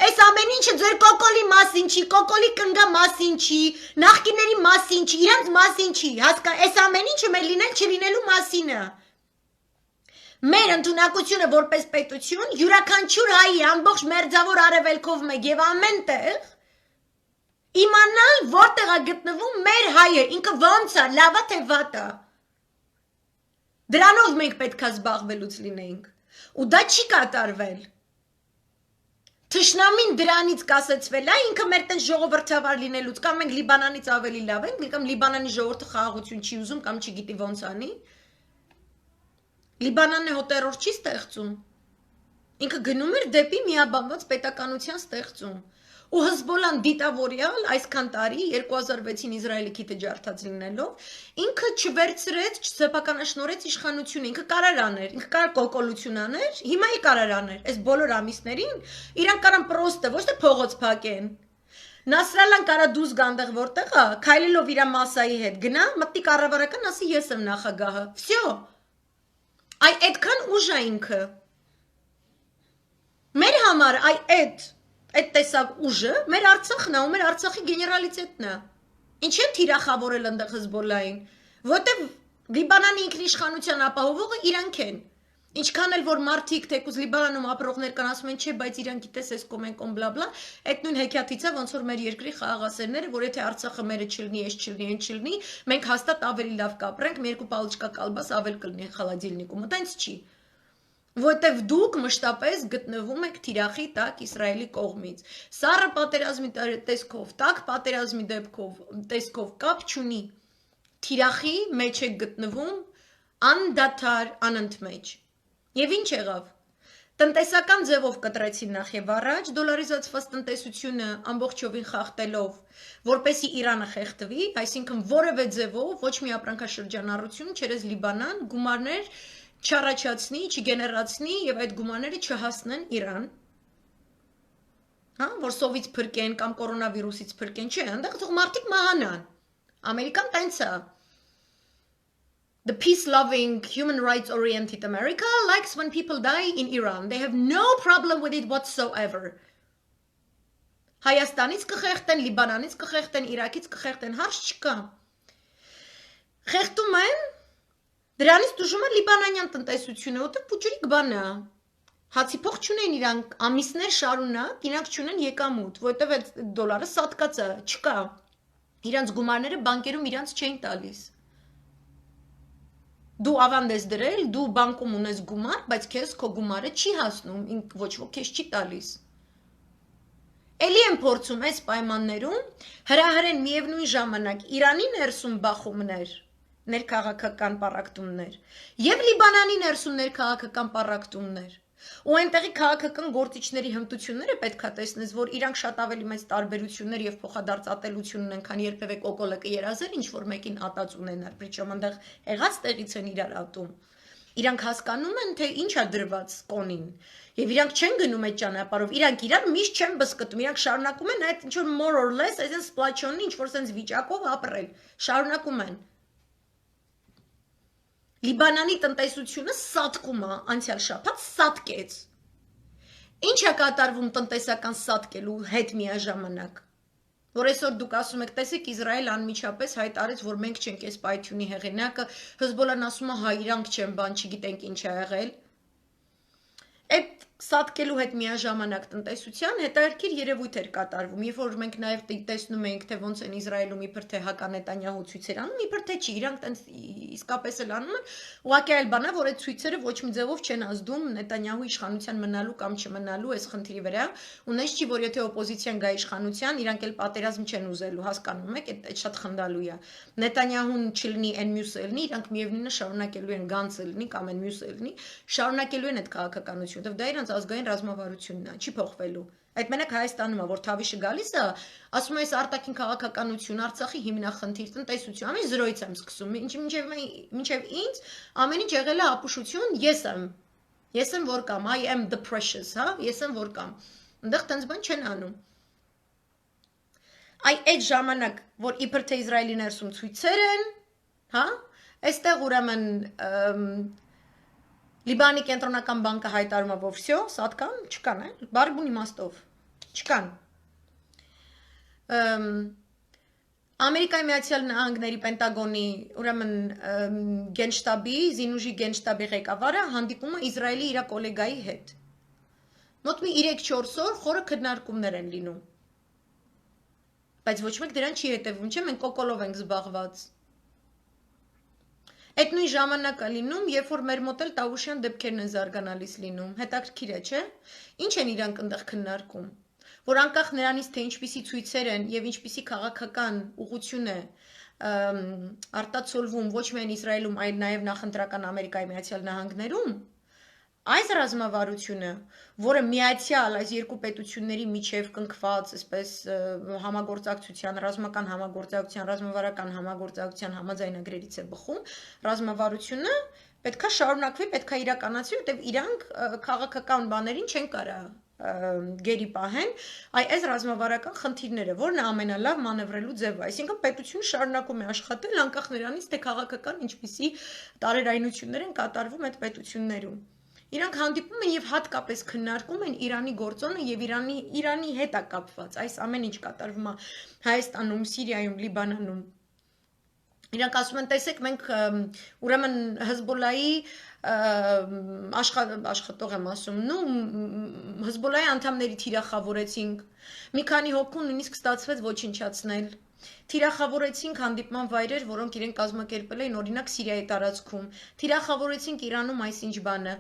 Այս ամեն ինչը ձեր կոկոլի մասին չի, կոկոլի կնգա մասին չի, նախկիների մասին չի, իրանց մասին չի, այս ամեն ինչը մեր լինել չլինելու մասին է։ Մեր ընդունակությունը որպես պետություն յուրաքանչյուր հայի ամբողջ մերձավոր արևելքով մեկ եւ ամեն տեղ իմանալ որտեղ է գտնվում մեր հայը, ինքը ոնց է, լավ է թե վատ է։ Դրանով մենք պետք է զբաղվելուց լինեինք։ Ու դա չի կատարվել։ Թշնամին դրանից կասեցվել է, ինքը մեր տենց ժողովրդավար լինելուց, կամ մենք Լիբանանից ավելի լավ ենք, կամ Լիբանանի ժողովուրդը խաղաղություն չի ուզում, կամ չգիտի ոնց անի։ Լիբանանն է հո տերոր չի ստեղծում։ Ինքը գնում էր դեպի միաբանված պետականության ստեղծում։ Ու Հզբոլան դիտավորյալ այսքան տարի 2006-ին Իսրայելի քիթը ջարդած լինելով, ինքը չվերցրեց, չսեփականաշնորհեց իշխանությունը, ինքը կարար աներ, ինքը կարար կոկոլություն աներ, հիմա է կարար աներ, այս բոլոր ամիսներին իրանք կարան պրոստը, ոչ թե փողոց փակեն։ Նասրալան կարա դուս գանդեղ որտեղ է, քայլելով իր մասայի հետ գնա, մտնի կառավարական, ասի ես եմ նախագահը։ Всё։ Այ այդքան ուժ է ինքը։ Մեր համար այդ տեսակ ուժը մեր Արցախն է ու մեր Արցախի գեներալիտետն է։ Ինչ են թիրախավորել այնտեղ Հզբոլային, որտեվ Լիբանանի ինքնիշխանության ապահովողը իրանք են։ Ինչքան էլ որ մարդիկ թեկուզ Լիբանանում ապրողներ կան ասում են, չէ, բայց իրանք գիտես էս կոմեն բլա, այդ նույն հեքիաթից է, ոնց որ մեր երկրի խաղաղասերները, որ եթե Արցախը մերը չլինի, ես չլինի, այն չլինի, մենք հաստատ ավելի լավ կապրենք, մեր 2 պալիչկա կալբաս ավել կլինի խալադիլնիկում, այդպես չի։ Որտեվ դուք մշտապես գտնվում եք թիրախի տակ Իսրայելի կողմից։ Սառը պատերազմի տեսքով, տակ պատերազմի տեսքով կապ չունի։ Թիրախի մեջ եք գտնվում անդադար անընդմեջ։ Եվ ինչ եղավ։ Տնտեսական ձևով կտրեցին նախ եւ առաջ, դոլարիզացված տնտեսությունը ամբողջովին խախտելով, որպեսի Իրանը խեղդվի, այսինքն որևէ ձևով ոչ մի ապրանքաշրջանառություն չերես Լիբանան, գումարներ չառաջացնի, չգեներացնի եւ այդ գումարները չհասնեն Իրան։ Հա, որ սովից փրկեն կամ կորոնավիրուսից փրկեն, չէ, այնտեղ թող մարդիկ մահանան։ Ամերիկան տենց է։ The peace-loving, human rights-oriented America likes when people die in Iran. They have no problem with it whatsoever. Հայաստանից կխեղդեն, Լիբանանից կխեղդեն, Իրաքից կխեղդեն, հարց չկա։ Խեղդում են Դրանից դժում է լիբանանյան տնտեսությունը, որտեղ փուճուրիկ բան է։ Հացի փող չունեն իրանք, ամիսներ շարունակ, իրանք չունեն եկամուտ, որտեղ այդ դոլարը սատկած է, չկա։ Իրանց գումարները բանկերում իրանց չեն տալիս։ Դու ավանդ ես դրել, դու բանկում ունես գումար, բայց քեզ քո գումարը չի հասնում, ոչ ոք քեզ չի տալիս։ Էլի են փորձում այս պայմաններում հրահրեն միևնույն ժամանակ Իրանի ներսում բախումներ ներքաղաքական պառակտումներ եւ Լիբանանի ներսում ներքաղաքական պառակտումներ ու այնտեղի քաղաքական գործիչների հմտությունները պետքա տեսնես որ իրանք շատ ավելի մեծ տարբերություններ եւ փոխադարձ ունեն քան երբևէ կոկոլը կերազել ինչ որ մեկին ատած ունենար причем այնտեղ եղած տեղից են իրար ատում իրանք հասկանում են թե ինչ է դրված կոնին եւ իրանք չեն գնում այդ ճանապարհով իրանք իրար միշտ չեն բսկտում իրանք շարունակում են այդ ինչ որ more or less այսպես սպլաչոնի ինչ որ sense վիճակով ապրել շարունակում են Լիբանանի տնտեսությունը սատկում է, անցյալ շաբաթ սատկեց։ Ինչ է կատարվում տնտեսական սատկելու հետ միաժամանակ։ Որ այսօր դուք ասում եք, տեսեք, Իսրայել անմիջապես հայտարարեց, որ մենք չենք այս պայթյունի հեղինակը, Հեզբոլլան ասում է, հա, իրանք չեն, բան չգիտենք ինչ է եղել։ Այդ սատկելու հետ միաժամանակ տնտեսության հետաքրքիր երևույթ էր կատարվում, երբ որ մենք նաև տեսնում ենք, թե ոնց են Իսրայելում իբր թե հականետանյահու ցույցեր անում, իբր թե չի, իրանք տենց իսկապես էլ անում են, ուղղակի այլ բան է, որ այդ ցույցերը ոչ մի ձևով չեն ազդում Նետանյահու իշխանության մնալու կամ չմնալու այս խնդրի վրա, ու նես չի, որ եթե օպոզիցիան գա իշխանության, իրանք էլ պատերազմ չեն ուզելու, հասկանում եք, այդ շատ խնդալու է։ Նետանյահուն չլինի, այն մյուսը լինի, իրանք միևնույնը շարունակելու են Գանցը լինի կամ այն մյուսը լինի, շարունակելու են այդ քաղաքականությունը, դա իրանք ազգային ռազմավարությունն է, չի փոխվելու։ Այդ մենակ Հայաստանում է, որ Թավիշը գալիս է, ասում է, այս արտաքին քաղաքականություն, Արցախի հիմնախնդիր, տնտեսություն, ամեն զրոյից եմ սկսում, մինչև ինձ ամեն ինչ եղել է ապուշություն, ես եմ որ կամ, I am the precious, հա, ես եմ որ կամ։ Այնտեղ տենց բան չեն անում։ Այդ ժամանակ, որ իբր թե Իսրայելի ներսում ցույցեր են, հա, այստեղ ուրեմն Լիբանի կենտրոնական բանկը հայտարարում է, որ վсё, սատկան, չկան, բարի իմաստով, չկան։ Ամերիկայի Միացյալ Նահանգների Պենտագոնի, ուրեմն գենշտաբի, զինուժի գենշտաբի ղեկավարը հանդիպում է Իսրայելի իր կոլեգայի հետ։ Մոտ մի 3-4 օր խորը քննարկումներ են լինում։ Բայց ոչ մեկ դրան չի հետևում, չէ՞, մենք կոկոլով ենք զբաղված։ Այդ նույն ժամանակը լինում, երբ որ մեր մոտ էլ Տավուշյան դեպքերն են զարգանալիս լինում, հետաքրքիր է, չէ՞։ Ինչ են իրանք այնտեղ քննարկում, որ անկախ նրանից, թե ինչպիսի ցույցեր են եւ ինչպիսի քաղաքական ուղղություն է արտացոլվում ոչ միայն Իսրայելում, այլ նաեւ նախընտրական Ամերիկայի Միացյալ Նահանգներում, այս ռազմավարությունը, որը միացյալ այս երկու պետությունների միջև կնքված, այսպես համագործակցության, ռազմական համագործակցության, ռազմավարական համագործակցության համաձայնագրերից է բխում, ռազմավարությունը պետքա շարունակվի, պետքա իրականացվի, որտեղ իրանք քաղաքական բաներին չեն կարա գերի պահեն այս ռազմավարական խնդիրները, որն է ամենալավ մանևրելու ձևը, այսինքն պետությունը շարունակում է աշխատել անկախ նրանից, թե քաղաքական ինչպիսի տարերայնություններ են կատարվում այդ պետություններում։ Իրանք հանդիպում են եւ հատկապես քննարկում են Իրանի գործոնը եւ Իրանի հետ է կապված, այս ամեն ինչ կատարվում է Հայաստանում, Սիրիայում, Լիբանանում։ Իրանք ասում են, տեսեք, մենք ուրեմն Հեզբոլլայի աշխատող եմ ասում, Հեզբոլլայի անդամների թիրախավորեցինք, մի քանի հոգու նույնիսկ ստացվեց ոչնչացնել։ Թիրախավորեցինք հանդիպման վայրեր, որոնք իրենք կազմակերպել էին օրինակ Սիրիայի տարածքում։ Թիրախավորեցինք Իրանում այսինչ բանը։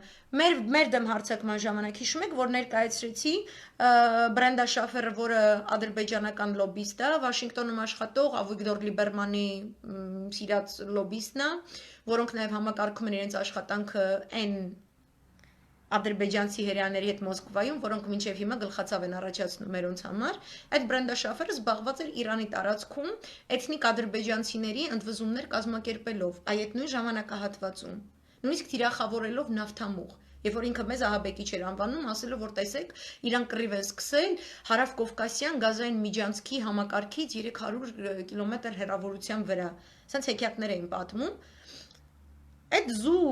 Մեր դեմ հարձակման ժամանակ հիշում եք, որ ներկայացրեցի Բրենդա Շաֆերը, որը ադրբեջանական լոբիստ է, Վաշինգտոնում աշխատող Ավիգդոր Լիբերմանի սիրած լոբիստն է, որոնք նաև համակարգում են իրենց աշխատանքը այն ադրբեջանցի հրեաների հետ Մոսկվայում, որոնք մինչև հիմա գլխացավ են առաջացնում մերոնց համար, այդ Բրենդա Շաֆերը զբաղված էր Իրանի տարածքում էթնիկ ադրբեջանցիների ընդվզումներ կազմակերպելով, այդ նույն ժամանակահատվածում, նույնիսկ թիրախավորելով նավթամուղ, երբ որ ինքը մեզ ահաբեկիչ էր անվանում, ասելով, որ տեսեք, Իրան կռիվ է սկսել հարավկովկասյան գազային միջանցքի համակարգից 300 կիլոմետր հեռավորության վրա, սենց հեքիաթներ էին պատմում, այդ զու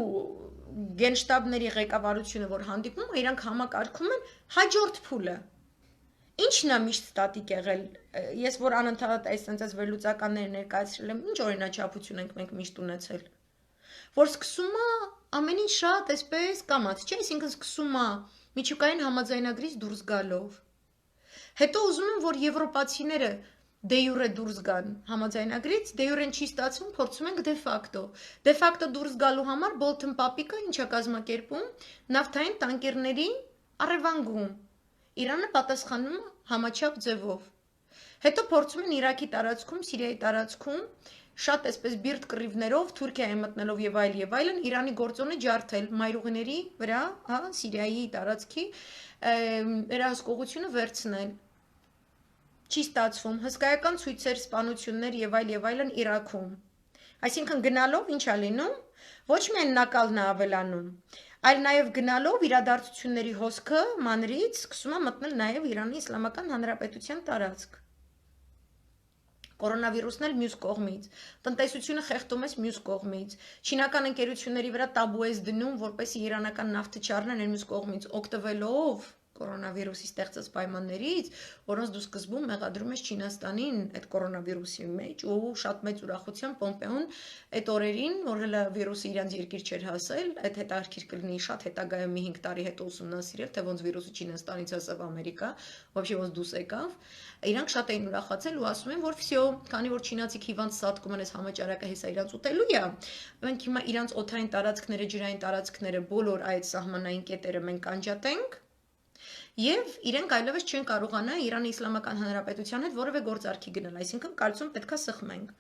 գենշտաբների ղեկավարությունը, որ հանդիպում է, իրանք համակարգում են հաջորդ փուլը։ Ինչն է միշտ ստատիկ եղել, ես որ անընդհատ այս վերլուծականներ ներկայացրել եմ, ինչ օրինաչափություն ենք մենք միշտ ունեցել, որ սկսում է ամեն ինչ շատ այսպես կամած, չէ, այսինքն սկսում է միջուկային համաձայնագրից դուրս գալով։ Հետո ուզում են, որ եվրոպացիները դե յուրե դուրս գան համաձայնագրից, դե յուրեն չի ստացվում, փորձում ենք դե ֆակտո։ Դե ֆակտո դուրս գալու համար Բոլթոն Պապիկը ինչ է կազմակերպում, նավթային տանկերների առևանգում։ Իրանը պատասխանում է համաչափ ձևով։ Հետո փորձում են Իրաքի տարածքում, Սիրիայի տարածքում շատ այսպես բիրտ կռիվներով, Թուրքիայի մտնելով եւ այլն, Իրանի գործոնը ջարդել մայրուղիների վրա, հա, Սիրիայի տարածքի վերահսկողությունը վերցնել։ Չի ստացվում, հսկայական ցույցեր, սպանություններ եւ այլն Իրաքում։ Այսինքն գնալով ինչ է լինում, ոչ միայն նակալն է ավելանում, այլ նաեւ գնալով իրադարձությունների հոսքը մանրից սկսում է մտնել նաեւ Իրանի Իսլամական Հանրապետության տարածք։ Կորոնավիրուսն էլ մյուս կողմից, տնտեսությունը խեղդում ես մյուս կողմից, չինական ընկերությունների վրա տաբու ես դնում, որպեսզի իրանական նավթը չառնեն մյուս կողմից, օգտվելով կորոնավիրուսի ստեղծած պայմաններից, որոնց դու սկզբում մեղադրում ես Չինաստանին այդ կորոնավիրուսի մեջ ու շատ մեծ ուրախությամբ Պոմպեոն այդ օրերին, որ հələ վիրուսը իրանց երկիր չէր հասել, այդ հետաքրքիր կլինի շատ հետագայում մի 5 տարի հետո ուսումնասիրել, թե ոնց վիրուսը Չինաստանից հասավ Ամերիկա, вообще ոնց դուրս եկավ, իրանք շատ էին ուրախացել ու ասում են, որ վсё, քանի որ չինացիք հիվանդ սատկում են այս համաճարակը հեսա իրանց ուտելու է, մենք հիմա իրանց օդային տարածքները, ջրային տարածքները, բոլոր այդ սահմանային կետերը մենք կանջատենք Եվ իրենք այլևս չեն կարողանա Իրանի Իսլամական Հանրապետության հետ որևէ գործարքի գնել, այսինքն կալցիում պետքա սխմենք։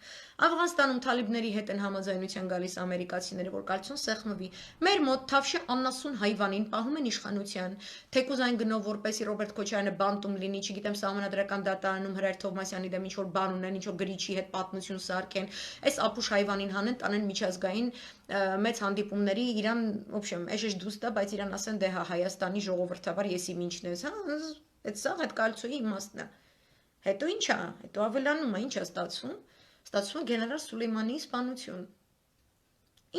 Աֆղանստանում թալիբների հետ են համաձայնության գալիս ամերիկացիները, որ կալցիոն սեղմվի։ Մեր մոտ Թավշե աննասուն հայվանին պահում են իշխանության, թեկուզ այն գնով, որպեսի Ռոբերտ Քոչարյանը բանտում լինի, չգիտեմ, Սահմանադրական դատարանում Հրայր Թովմասյանի դեմ ինչ-որ բան ունեն, ինչ-որ գրիչի հետ պատմություն սարքեն, այս ապուշ հայվանին հանեն, տանեն միջազգային մեծ հանդիպումների Իրան, в общем, էշեշ դուստա, բայց Իրան ասեն դե հա Հայաստանի ժողովրդավար եսի ինչն ես, հա, այդ սա այդ կալցուի իմաստն է։ Հետո ի՞նչ է, հետո ավելանում է, ի՞նչ է ստացվում։ Ստացվում է գեներալ Սուլեյմանի սպանություն։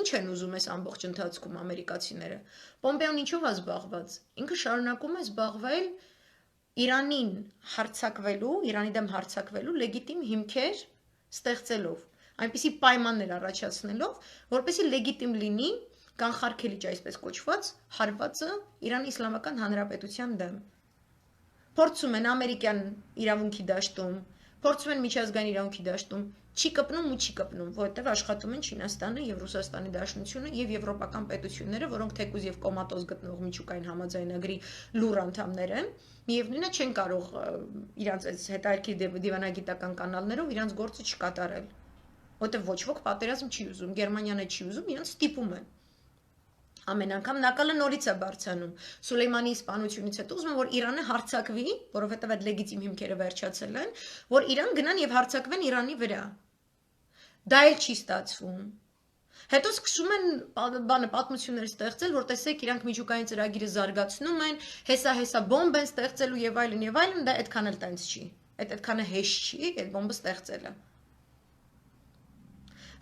Ինչ են ուզում այս ամբողջ ընթացքում ամերիկացիները։ Պոմպեոն ինչով է զբաղված։ Ինքը շարունակում է զբաղվել Իրանին հարձակվելու, Իրանի դեմ հարձակվելու լեգիտիմ հիմքեր ստեղծելով, այնպիսի պայմաններ առաջացնելով, որպեսզի լեգիտիմ լինի կանխարգելիչ այսպես կոչված հարվածը Իրանի Իսլամական Հանրապետության դեմ։ Փորձում են ամերիկյան իրավունքի դաշտում, փորձում են միջազգային իրավունքի դաշտում, չի կպնում ու չի կպնում, որովհետև աշխատում են Չինաստանը եւ Ռուսաստանի Դաշնությունը եւ եվրոպական պետությունները, որոնք թեկուզ եւ կոմատոզ գտնող միջուկային համաձայնագրի լուր անդամներ են, միևնույնն է չեն կարող իրանց այս հետաքրքիր դիվանագիտական կանալներով իրանց գործը չկատարել, որովհետև ոչ ոք պատերազմ չի ուզում, Գերմանիան չի ուզում, իրանց ստիպում են։ Ամեն անգամ նակալը նորից է բարձանում։ Սուլեյմանի սպանությունից հետո ուզում եմ, որ Իրանը հարձակվի, որովհետև այդ լեգիտիմ հիմքերը վերջացել են, որ Իրան գնան եւ հարձակվեն Իրանի վրա։ Դա էլ չի ստացվում։ Հետո սկսում են պատմություններ ստեղծել, որ տեսեք իրանք միջուկային ծրագիրը զարգացնում են, հեսա բոմբ են ստեղծելու եւ այլն, դա այդքան էլ տենց չի։ Այդքանը հեշտ չի, այդ բոմբը ստեղծելը։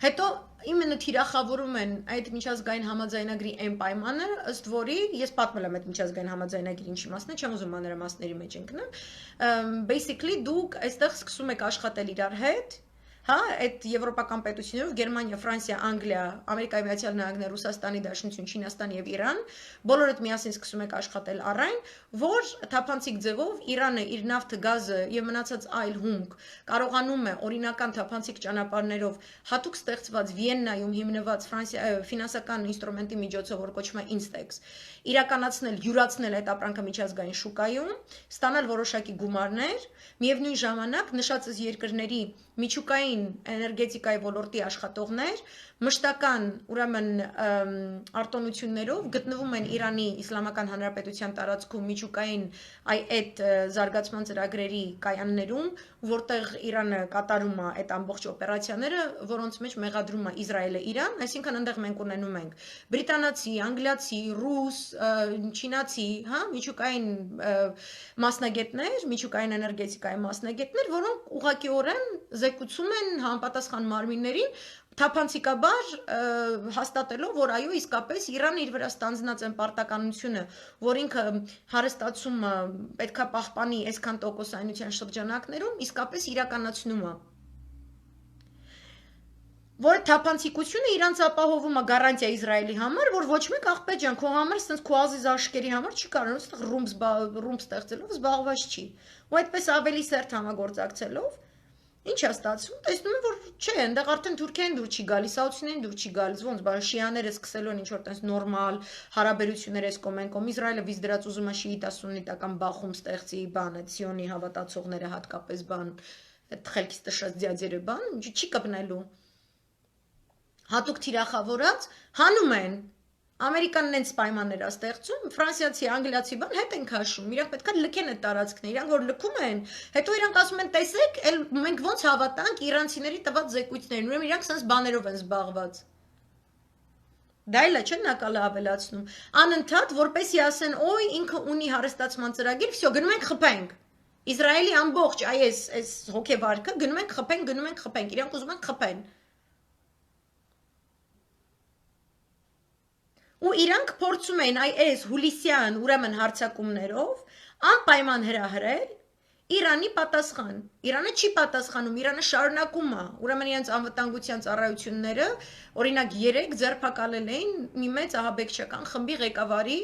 Հետո իմенно թիրախավորում են այդ միջազգային համաձայնագրի այն պայմանը, ըստ որի ես պատմել եմ այդ միջազգային համաձայնագրի ինչի մասն է, չեմ ուզում մանրամասների մեջ ընկնել, basically դուք այստեղ սկսում եք աշխատել իրար հետ, հա, այդ եվրոպական պետություններով Գերմանիա, Ֆրանսիա, Անգլիա, Ամերիկայի Միացյալ Նահանգներ, Ռուսաստանի Դաշնություն, Չինաստան եւ Իրան, բոլորդ միասին սկսում եք աշխատել առայն, որ թափանցիկ ձևով Իրանը իր նավթը, գազը եւ մնացած այլ հումք կարողանում է օրինական թափանցիկ ճանապարհներով հատուկ ստեղծված Վիեննայում հիմնված ֆինանսական ինստրումենտի միջոցով, որ կոչվում է Instex, իրականացնել, յուրացնել այդ ապրանքը միջազգային շուկայում, ստանալ որոշակի գումարներ, միևնույն ժամանակ նշածս երկրների միջուկային էներգետիկայի ոլորտի աշխատողներ մշտական ուրեմն արտոնություններով գտնվում են Իրանի Իսլամական Հանրապետության տարածքում միջուկային այդ զարգացման ծրագրերի կայաններում, որտեղ Իրանը կատարում է այդ ամբողջ օպերացիաները, որոնց մեջ մեղադրում է Իսրայելը Իրան, այսինքն այնտեղ մենք ունենում ենք բրիտանացի, անգլիացի, ռուս, չինացի, հա, միջուկային մասնագետներ, միջուկային էներգետիկայի մասնագետներ, որոնք ուղղակիորեն զեկուցում են համապատասխան մարմիններին թափանցիկաբար հաստատելով, որ այո, իսկապես Իրանը իր վրա ստանձնած են պարտականությունը, որ ինքը հարստացումը պետքա պահպանի այսքան տոկոսայնության շրջանակներում, իսկապես իրականացնում է։ Որ թափանցիկությունը իրանց ապահովում է գարանտիա Իսրայելի համար, որ ոչ մեկ աղբետ ջան, քո համար sense քո ազիզ աշկերի համար չի կարող այստեղ ռումբ ստեղծելով զբաղված չի։ Ու այդպես ավելի սերտ համագործակցելով ինչ է ստացվում, տեսնում եմ, որ չէ, այնտեղ արդեն Թուրքիան դուր չի գալիս, Սաուդիան դուր չի գալիս, ոնց բան շիաները սկսելու են ինչ-որ տես նորմալ հարաբերություններ էս կոմ Իսրայելը վիզ դրած ուզում է շիիտա-սուննիտական բախում ստեղծի, բան, այդ սիոնի հավատացողները հատկապես բան, այդ խելքից տշած դյադերը բան, չի կպնելու։ Հատուկ թիրախավորած հանում են Ամերիկան նենց պայմաններ է ստեղծում, ֆրանսիացի, անգլիացի բան հետ են քաշում, իրանք պետքա լքեն այդ տարածքները, իրանք որ լքում են, հետո իրանք ասում են, տեսեք, մենք ոնց հավատանք իրանցիների տված զեկույցներին, ուրեմն իրանք sense բաներով են զբաղված։ Դա էլ է չէ նակալը ավելացնում։ Անընդհատ որպեսի ասեն, օй, ինքը ունի հարստացման ծրագիր, վсё, գնում ենք խփենք։ Իսրայելի ամբողջ այս հոգեվարքը գնում ենք խփենք, իրանք ուզում են խփեն։ Ու իրանք փորձում են այս հուլիսյան ուրեմն հարձակումներով անպայման հրահրել Իրանի պատասխան։ Իրանը չի պատասխանում, Իրանը շարունակում է։ Ուրեմն իրենց անվտանգության ծառայությունները օրինակ 3 ձերբակալել էին մի մեծ ահաբեկչական խմբի ղեկավարի,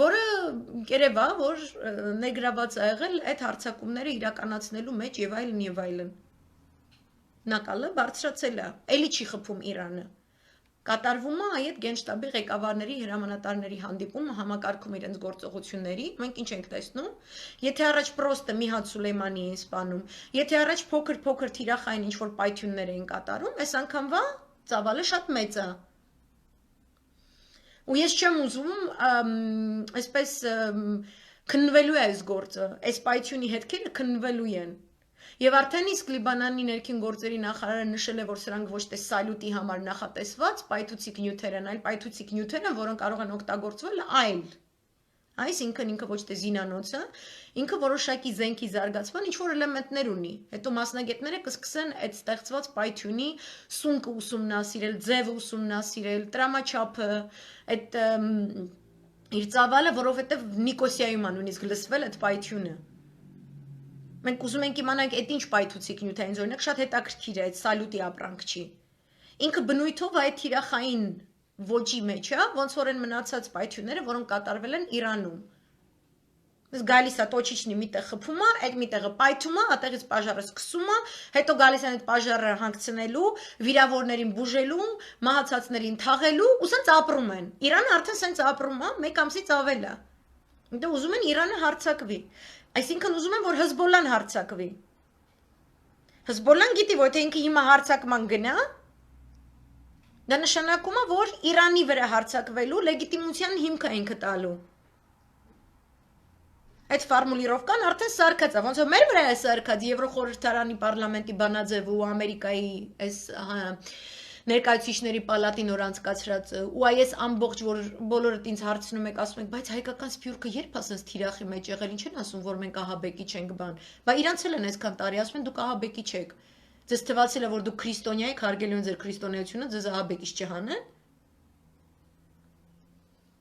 որը երևա, որ ներգրաված է եղել այդ հարձակումները իրականացնելու մեջ եւ այլն եւ այլն։ Նակալը բարձրացել է, էլի չի խփում Իրանը։ Կատարվում է այդ գենշտաբի ղեկավարների հրամանատարների հանդիպումը համակարգում իրենց գործողությունների, մենք ինչ ենք տեսնում, եթե առաջ պրոստը մի հատ Սուլեյմանի էին սպանում, եթե առաջ փոքր թիրախային ինչ-որ պայթյուններ էին կատարում, այս անգամվա ծավալը շատ մեծ է։ Ու ես չեմ ուզում, այսպես քննվելու է այս գործը, այս պայթյունի հետքերը քննվելու են։ Եվ արդեն իսկ Լիբանանի ներքին գործերի նախարարը նշել է, որ սրանք ոչ թե սալյուտի համար նախատեսված պայթուցիկ նյութեր են, այլ պայթուցիկ նյութեր են, որոնք կարող են օգտագործվել այլ։ Այսինքն ինքը ոչ թե զինանոցը, ինքը որոշակի զենքի զարգացման ինչ-որ էլեմենտներ ունի։ Հետո մասնագետները կսկսեն այդ ստեղծված պայթյունի սունկը ուսումնասիրել, ձևը ուսումնասիրել, տրամաչափը, այդ իր ծավալը, որովհետև Նիկոսիայում է նույնիսկ լսվել այդ պայթյունը։ Մենք ուզում ենք իմանանք այդ ինչ պայթուցիկ նյութ է, ինձ օրինակ շատ հետաքրքիր է, այդ սալյուտի ապրանք չի։ Ինքը բնույթով այդ թիրախային ոճի մեջ է, ոնց որ են մնացած պայթյունները, որոնք կատարվել են Իրանում։ Ես գալիս է տոչիչնի միտեղ խփում է, այդ միտեղը պայթում է, այդտեղից պաժարը սկսում է, հետո գալիս են այդ պաժարը հանգցնելու, վիրավորներին բուժելու, մահացածներին թաղելու, ու սենց ապրում են։ Իրանը արդեն սենց ապրում է, 1 ամսից ավել է։ Դե ուզում են Իրանը հարձակվի։ Այսինքն ուզում են, որ Հզբոլլան հարձակվի։ Հզբոլլան գիտի, որ թե ինքը հիմա հարձակման գնա, դա նշանակում է, որ Իրանի վրա հարձակվելու լեգիտիմության հիմք է ինքը տալու։ Այդ ֆորմուլիրովկան արդեն սարքած է, ոնց որ մեր վրա է սարքած Եվրոխորհրդարանի պարլամենտի բանաձևը ու Ամերիկայի այս ներկայացուցիչների պալատի նոր անցկացրած ու այս ամբողջ որ բոլորդ ինձ հարցնում եք, ասում եք, բայց հայկական սփյուռքը երբ ասես թիրախի մեջ եղել, ինչ են ասում, որ մենք ահաբեկի չենք բան։ Բա իրանց էլ են այսքան տարի ասում են դուք ահաբեկի չեք։ Ձեզ թվացել է որ դուք քրիստոնյա եք, հարգելու են ձեր քրիստոնեությունը, ձեզ ահաբեկիչ չհանեն։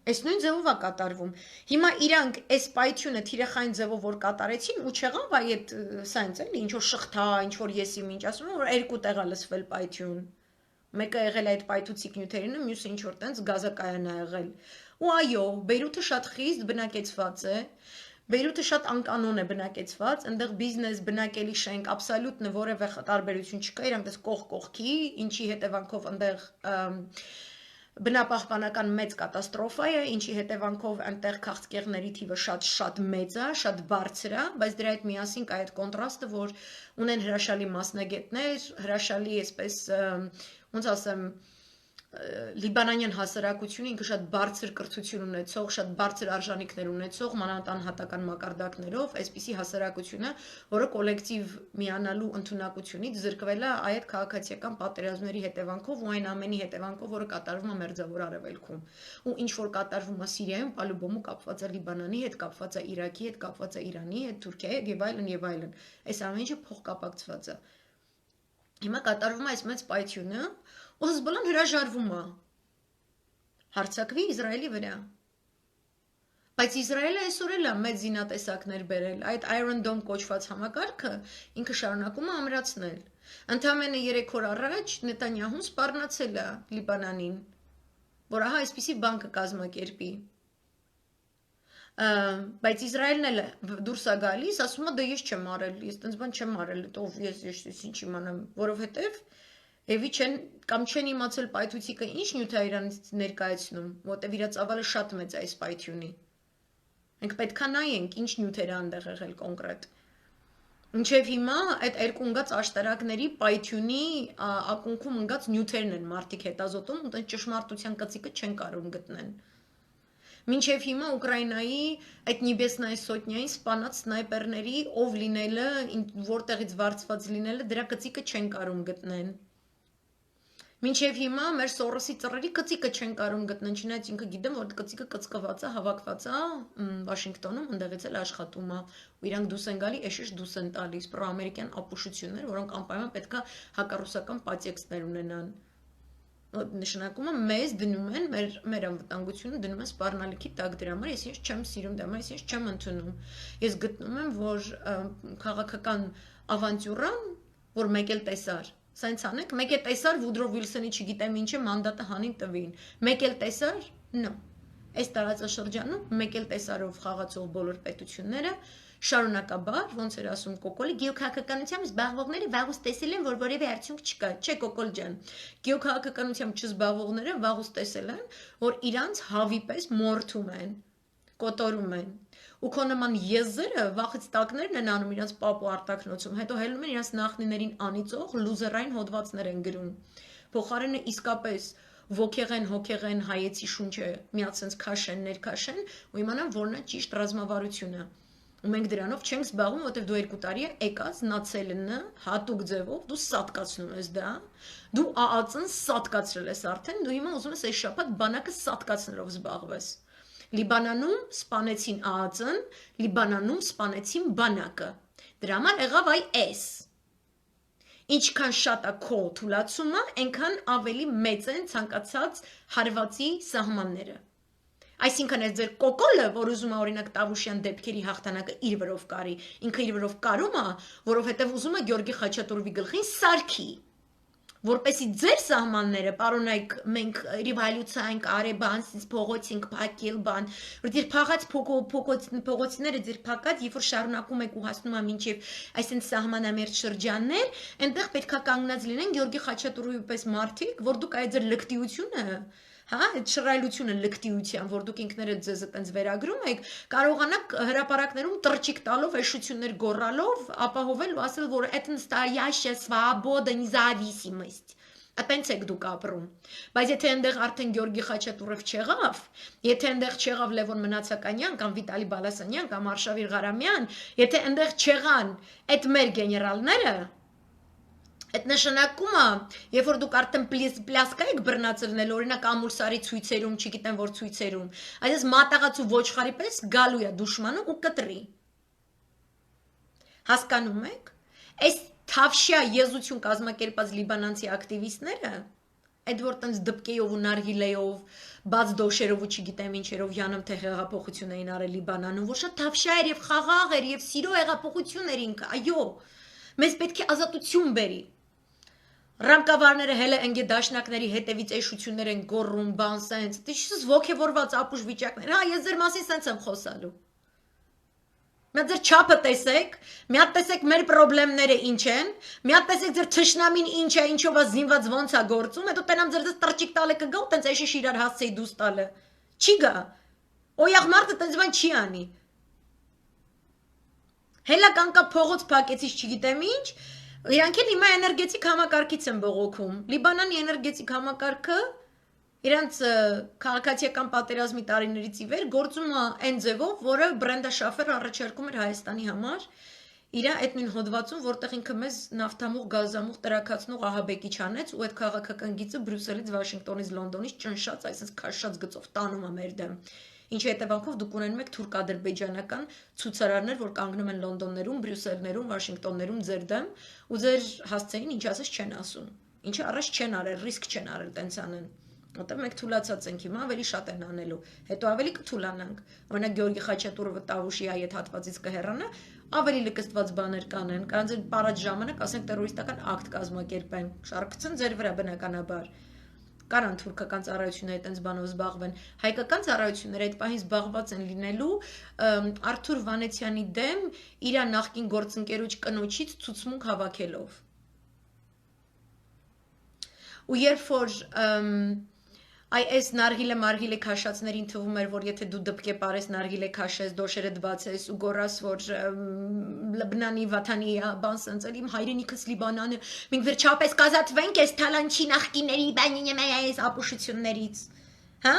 Այս նույն ձևով է կատարվում։ Հիմա իրանք այս պայթյունը թիրախային ձևով որ կատարեցին ու չեղավ այդ սենց էլի ինչ որ շղթա, ինչ որ եսի ինչ ասում են որ 2 տեղ է լսվել պայթյուն։ Մեկը եղել է այդ պայթուցիկ նյութերինը, մյուսը ինչ որ տենց գազակայան է եղել։ Ու այո, Բեյրութը շատ խիստ բնակեցված է։ Բեյրութը շատ անկանոն է բնակեցված, այնտեղ բիզնես, բնակելի շենք, աբսոլյուտն որևէ տարբերություն չկա, իրանք դες կողքի, ինչի հետևանքով այնտեղ բնապահպանական մեծ կատաստրոֆա է, ինչի հետևանքով այնտեղ քաղցկեղների թիվը շատ մեծ է, շատ բարձր է, բայց դրա հետ միասին կա այդ կոնտրաստը, որ ունեն հրաշալի մասնագետներ, հրաշալի այսպես ոնց ասեմ Լիբանանյան հասարակությունը ինքը շատ բարձր կրթություն ունեցող, շատ բարձր արժանինքներ ունեցող, մանավանդ անհատական մակարդակներով, այսպիսի հասարակությունը, որը կոլեկտիվ միանալու ընդունակությունից զրկվել է այդ քաղաքացիական պատերազմների հետևանքով ու այն ամենի հետևանքով, որը կատարվում է Մերձավոր Արևելքում։ Ու ինչ որ կատարվում է Սիրիայում, պալուբոմու կապված է Լիբանանի հետ, կապված է Իրաքի հետ, կապված է Իրանի հետ, Թուրքիայի հետ եւ այլն եւ այլն։ Այս ամեն ինչը փոխկապակցված է։ Հիմա կատարվում է այս մեծ պայթյունը, ու Հզբոլլան հրաժարվում է հարձակվի Իսրայելի վրա։ Բայց Իսրայելը այսօր էլ է մեծ զինատեսակներ բերել, այդ Iron Dome կոչված համակարգը ինքը շարունակում է ամրացնել։ Ընդամենը 3 օր առաջ Նետանյահուն սպառնացել է Լիբանանին, որ ահա այսպիսի բան կկազմակերպի։ Բայց Իսրայելն էլ դուրս է գալիս, ասում է դե ես չեմ արել, ես տենց բան չեմ արել, ով ես ինչ իմանամ, որովհետև Եվի կամ չեն իմացել պայթուցիկը ինչ նյութ է իրանից ներկայացնում, որտեվ իր ծավալը շատ մեծ է այս պայթյունի։ Մենք պետք է նայենք ինչ նյութեր է այնտեղ եղել կոնկրետ։ Մինչև հիմա այդ երկու ընկած աշտարակների պայթյունի ակունքում ընկած նյութերն են մարդիկ հետազոտում, ու այդ ճշմարտության կծիկը չեն կարող գտնեն։ Մինչև հիմա Ուկրաինայի այդ Նիբեսնայի սոտնյային սպանած սնայպերների ով լինելը, որտեղից վարձված լինելը, դրա կծիկը չեն կարող գտնեն։ Մինչև հիմա մեր Սորոսի ծռերի կծիկը չեն կարող գտնել, չնայած ինքը գիտեմ, որ կծիկը կծկված է, հավաքված է Վաշինգտոնում, ընդեղից էլ աշխատում է, ու իրանք դուրս են գալի, էշիշ դուրս են տալիս պրոամերիկյան ապուշություններ, որոնք անպայման պետք է հակառուսական պատեքստներ ունենան։ Նշանակում է մեզ դնում են, մեր անվտանգությունը դնում են սպառնալիքի տակ, դրա համար ես ինչ չեմ սիրում, դրա համար ես ինչ չեմ ընդունում։ Ես գտնում եմ, որ քաղաքական ավանտյուրան, որ մեկ էլ տեսար, սա ինձ անեք, մեկ էլ տեսար Վուդրո Վիլսոնի չգիտեմ ինչը մանդատը հանին տվին, մեկ էլ տեսար, no, այս տարածաշրջանում մեկ էլ տեսարով խաղացող բոլոր պետությունները շարունակաբար, ոնց էր ասում Կոկոլի, գեոքաղաքականությամբ զբաղվողները վաղուց տեսել են, որ որևէ արդյունք չկա, չէ Կոկոլ ջան, գեոքաղաքականությամբ չզբաղվողները վաղուց տեսել են, որ իրանց հավի պես մորթում են, կոտորում են, ու քո նման եզերը վախից տակներն են անում իրանց պապ ու արտակնոցում, հետո հելնում են իրանց նախնիներին անիծող լուզերային հոդվածներ են գրում, փոխարենը իսկապես ոգեղեն, հոգեղեն հայեցի շունչը միացած քաշեն, ներքաշեն ու իմանան որն է ճիշտ ռազմավարությունը։ Ու մենք դրանով չենք զբաղվում, որտեղ դու 2 տարի եկած նացելնը հատուկ ձևով դու սատկացնում ես դա, դու ԱԱՑ-ն սատկացրել ես արդեն, դու հիմա ուզում ես այս շաբաթ բանակը սատկացնելով զբաղվես։ Լիբանանում սպանեցին ԱԱՑ-ն, Լիբանանում սպանեցին բանակը։ Դրա համար եղավ այ էս։ Ինչքան շատ է քո թուլացումը, այնքան ավելի մեծ են ցանկացած հարվածի սահմանները։ Այսինքն այս ձեր կոկոլը, որ ուզում է օրինակ Տավուշյան դեպքերի հաղթանակը իր վրով կարի, ինքը իր վրով կարում է, որովհետև ուզում է Գյորգի Խաչատուրովի գլխին սարքի, որպեսի ձեր սահմանները, պարոնայք, մենք ռիվալյուցիա ենք արել, բան, փողոց ենք փակել, բան, որ դեր փաղած փողոցները դեր փակած, երբ որ շարունակում եք ու հասնում ա մինչև այսինքն սահմանամերձ շրջաններ, այնտեղ պետքա կանգնած լինեն Գյորգի Խաչատուրովի պես մարդիկ, որ դուք այդ ձեր լկտիությունը հա, այդ շռայլությունը լկտիության, որ դուք ինքներդ ձեզ այտենց վերագրում եք, կարողանաք հրապարակներում տրճիկ տալով, էշություններ գոռալով, ապահովել ու ասել, որ это настоящая свобода, независимость։ Այտենց եք դուք ապրում։ Բայց եթե այնտեղ արդեն Գյորգի Խաչատուրով չեղավ, եթե այնտեղ չեղավ Լևոն Մնացականյան կամ Վիտալի Բալասանյան կամ Արշավիր Ղարամյան, եթե այնտեղ չեղան այդ մեր գեներալները, այդ նշանակում է, երբ որ դուք արդեն պլյասկա եք բռնացրնել, օրինակ ամուլսարի ցույցերում, չգիտեմ որ ցույցերում, այսպես մատաղացու ոչխարի պես գալու է դուշմանը ու կտրի։ Հասկանում եք։ Այս թավշյա եզություն կազմակերպած լիբանանցի ակտիվիստները, այդ որ տենց դպկեյով ու նարգիլեյով, բաց դոշերով ու չգիտեմ ինչերով յանամ թե հեղափոխություն էին արել Լիբանանում, որ շատ թավշյա էր եւ խաղաղ էր եւ սիրո հեղափոխություն էր ինքը, այո, մեզ պետք է ազատություն բերի։ Ռամկավարները հելը ընկե դաշնակների հետևից էշություններ են գոռում, բան սենց, դիշս ոգևորված ապուշ վիճակներ, հա, ես ձեր մասին սենց եմ խոսալու։ Մի հատ ձեր չափը տեսեք, մի հատ տեսեք մեր պրոբլեմները ինչ են, մի հատ տեսեք ձեր թշնամին ինչ է, ինչով է զինված ոնց է գործում, հետո տենամ ձեր դες տրճիկ տալը կգա ու տենց էշիշ իրար հասցեի դուս տալը։ Չի գա։ Օյաղ մարդը տենց բան չի անի։ Հելա կանկա փողոց փակեցից չգիտեմ ինչ, իրանք էլ հիմա էներգետիկ համակարգից են բողոքում։ Լիբանանի էներգետիկ համակարգը իրանց քաղաքացիական պատերազմի տարիներից ի վեր գործում է այն ձևով, որը Բրենդա Շաֆերը առաջարկում էր Հայաստանի համար իր այդ նույն հոդվածում, որտեղ ինքը մեզ նավթամուղ, գազամուղ տրակացնող ահաբեկիչ անեց ու այդ քաղաքական գիծը Բրյուսելից, Վաշինգտոնից, Լոնդոնից ճնշած, այսպես քաշած գծով տանում է մեր դեմ։ Ինչի հետևանքով դուք ունենում եք թուրք-ադրբեջանական ցուցարարներ, որ կանգնում են Լոնդոններում, Բրյուսելներում, Վաշինգտոններում ձեր դեմ ու ձեր հասցեին ինչ ասես չեն ասում։ Ինչը առաջ չեն արել, ռիսկ չեն արել տենց անեն։ Որտեղ մենք թուլացած ենք հիմա ավելի շատ են անելու։ Հետո ավելի կթուլանանք։ Օրինակ Գյորգի Խաչատուրովը Տավուշի այդ հատվածից կհեռանա, ավելի լկստված բաներ կանեն, կանց պարած ժամանակ ասենք տերորիստական ակտ կազմակերպեն, շարքցեն ձեր վրա բնականաբար։ Կարան թուրքական ծառայությունները այդպես բանով զբաղվեն, հայկական ծառայությունները այդ պահին զբաղված են լինելու Արթուր Վանեցյանի դեմ իր նախկին գործընկերոջ կնոջից ցուցմունք հավաքելով։ Ու երբ որ այս նարգիլե մարգիլե քաշածներին թվում էր, որ եթե դու դպկե պարես նարգիլե քաշես, դոշերը դբացես ու գորաս, որ լբնանի վաթանի բան սենց իմ հայրենիքս Լիբանանը, մենք վերջապես կազատվենք այս թալանչի նախկիների բանինը այս ապուշություններից, հա?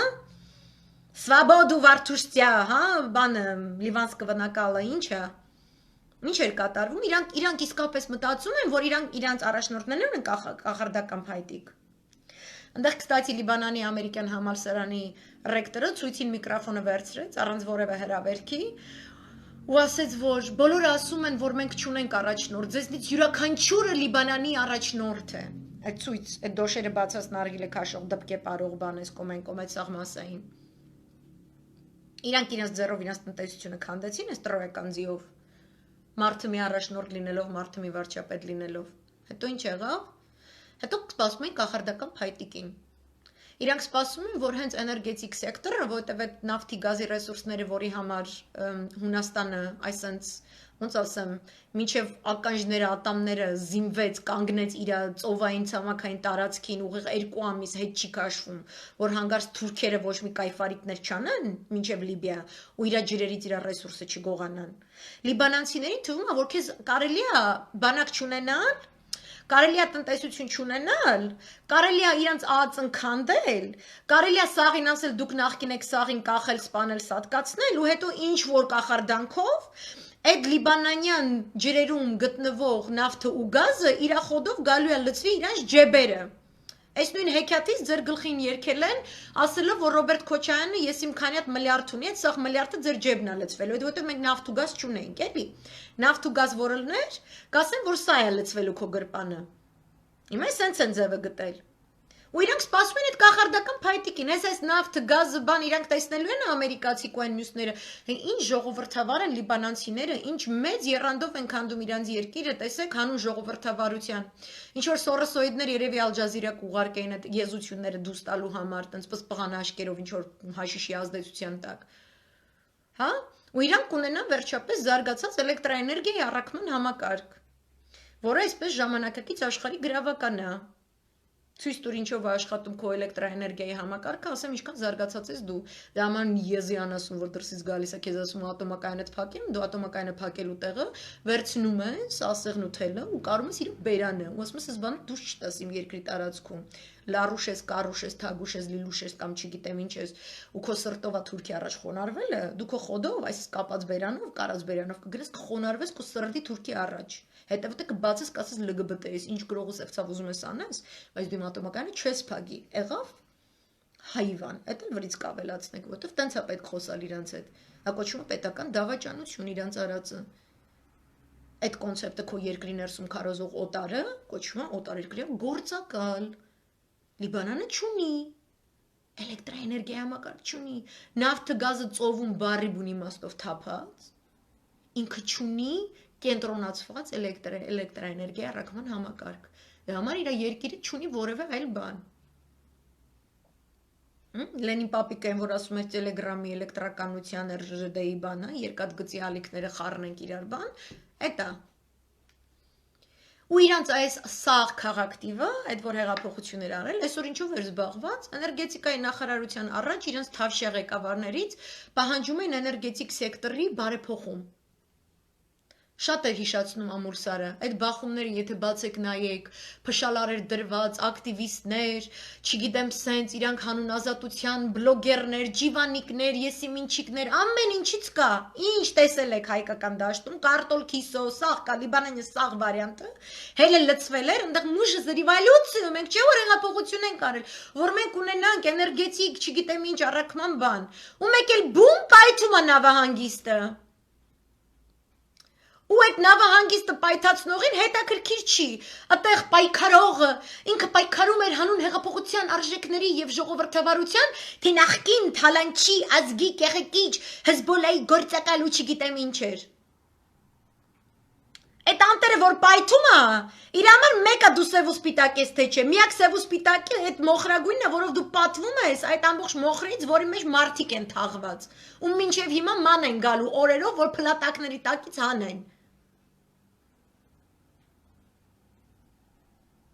Սվաբոդու վարդուշտյա, հա, բանը լիվանսկը վնակալը ինչա, ինչ էր կատարվում, իրանք իսկապես մտածում են, որ իրանց առաջնորդներն են կախարդական փայտիկ։ Այնտեղ կստացի Լիբանանի ամերիկյան համալսարանի ռեկտորը ցույցին միկրոֆոնը վերցրեց առանց որևէ հրավերքի ու ասեց, որ բոլորը ասում են, որ մենք չունենք առաջնորդ, ձեզնից յուրաքանչյուրը Լիբանանի առաջնորդ է։ Այդ ցույց, այդ դոշերը բացած նարգիլե քաշող դպկե parող բանես կոմեն սաղ մասային։ Իրանք իրենց ձեռով իրենց տնտեսությունը քանդեցին այս տրոյական ձիով։ Մարդը մի առաջնորդ լինելով, մարդը մի վարչապետ լինելով։ Հետո ինչ եղավ։ Հետո սպասում են կախարդական փայտիկին։ Իրանք սպասում են, որ հենց էներգետիկ սեկտորը, որտեղ այդ նավթի գազի ռեսուրսները, որի համար Հունաստանը, այսպես ոնց ասեմ, մինչև ականջները, ատամները զինվեց, կանգնեց իր ծովային ցամաքային տարածքին ուղիղ 2 ամիս հետ չի քաշվում, որ հանգարց թուրքերը ոչ մի կայֆարիկներ չանան, մինչև Լիբիա, ու իր ջրերից իր ռեսուրսը չգողանան։ Լիբանանցիներին թվում է, որ քեզ կարելի է բանակ չունենալ, կարելի է տնտեսություն չունենալ, կարելի է իրանց ածն քանդել, կարելի է սաղին ասել դուք նախքին եք սաղին կախել, սպանել, սատկացնել ու հետո ինչ որ կախարդանքով այդ լիբանանյան ջրերում գտնվող նավթը ու գազը իր խոդով գալու է լցվի իրանց ջեբերը։ Այս նույն հեքիաթից ձեր գլխին երկել են, ասելով, որ Ռոբերտ Քոչարյանը ես իմ քանի հատ միլիարդ ունի, այդ սաղ միլիարդը ձեր ջեբն է լցվելու, որովհետև մենք նավթ ու գազ չունենք, էլի։ Նավթ ու գազ որելներ, կասեն, որ սա է լցվելու քո գրպանը։ Հիմա սենց են ձևը գտել։ Ու իրանք սպասում են այդ կախարդական փայտիկին, այս նավթը, գազը, բան իրանք տեսնելու են ամերիկացի ու այն մյուսները, ինչ ժողովրդավար են լիբանանցիները, ինչ մեծ եռանդով են քանդում իրանց երկիրը, տեսեք հանուն ժողովրդավարության։ Ինչ որ սորոսոիդներ երևի Ալ Ջազիրա կուղարկեին այդ եզությունները դուրս տալու համար, տենց պսպղան աշկերով ինչ որ հաշիշի ազդեցության տակ։ Հա? Ու իրանք կունենան վերջապես զարգացած էլեկտրաէներգիայի առաքման համակարգ, որը այսպես ժամանակակից աշխարհի գրավական է։ Ցույց տուր ինչով է աշխատում քո էլեկտրաէներգիայի համակարգը, ասեմ ինչքան զարգացած ես դու։ Դա աման եզիան ասում, որ դրսից գալիս է, քեզ ասում ատոմակայանը փակեմ, դու ատոմակայանը փակելու տեղը վերցնում ես ասեղն ու թելը ու կարում ես իր բերանը։ Ու ասում ես, այս բանը դուրս չտաս իմ երկրի տարածքում։ Լարուշ ես, կարուշ ես, թագուշ ես, լիլուշ ես կամ չգիտեմ ինչ ես, ու քո սրտով է Թուրքիա առաջ խոնարհվելը, դու քո խոդով, այս կապած բերանով, կարած բերանով կգրես կխոնարհվես քո սրտի Թուրքիա առաջ։ Հետևը կբացես, կասես LGBT-ից, ինչ գրողը սեղծավ ուզում ես անես, բայց դու ատոմակայանը չես փակի։ Եղավ հայվան, էդ էլ վրից կավելացնեք, որովհետև տենց է պետք խոսալ իրանց հետ։ Դա կոչվում է պետական դավաճանություն իրանց արածը։ Այդ կոնցեպտը քո երկրի ներսում քարոզող օտարը կոչվում է օտարերկրյա գործակալ։ Լիբանանը չունի էլեկտրաէներգիայի համակարգ չունի, նավթը գազը ծովում բառի բուն իմաստով թափած, ինքը չունի կենտրոնացված էլեկտրաէներգիայի առաքման համակարգ։ Դրա համար իր երկիրը չունի որևէ այլ բան։ Լենին պապիկը այն որ ասում էր Տելեգրամի էլեկտրականության ՌԺԴ-ի բանը, երկաթգծի ալիքները խառնենք իրար բան, էդ է։ Ու իրանց այս սաղ քաղաքտիվը, այդ որ հեղափոխություններ արել, այսօր ինչով էր զբաղված, էներգետիկայի նախարարության առաջ իրանց թավշյա ղեկավարներից պահանջում են էներգետիկ սեկտորի բարեփոխում։ Շատ էր հիշացնում Ամուրսարը, այդ բախումները, եթե բացեք նայեք, փշալարեր դրված, ակտիվիստներ, չգիտեմ սենց, իրանք հանուն ազատության, բլոգերներ, ջիվանիկներ, եսիմինչիկներ, ամեն ինչից կա, ինչ տեսել եք հայկական դաշտում, կարտոլ քիսո, սաղ կա, Լիբանանի սաղ վարիանտը, հելը լցվել էր, ընդեղ մուժը զրիվալյուցիա, մենք չէ որ հեղափոխություն ենք արել, որ մենք ունենանք էներգետիկ, չգիտեմ ինչ առաքման բան, ու մեկ էլ բում պայթում է նավահանգիստը։ Ու այդ նավահանգիստը պայթացնողին հետաքրքիր չի, այդտեղ պայքարողը, ինքը պայքարում էր հանուն հեղափոխության արժեքների եւ ժողովրդավարության, թե նախկին թալանչի ազգի կեղեքիչ Հեզբոլայի գործակալ ու չգիտեմ ինչ էր։ Այդ անտերը որ պայթում է, իր համար մեկը դու սև ու սպիտակ ես թե չէ, միակ սև ու սպիտակը այդ մոխրագույնն է, որով դու պատվում ես այդ ամբողջ մոխրից, որի մեջ մարդիկ են թաղված, ու մինչև հիմա ման են գալու օրերով, որ փլատակների տակից հանեն։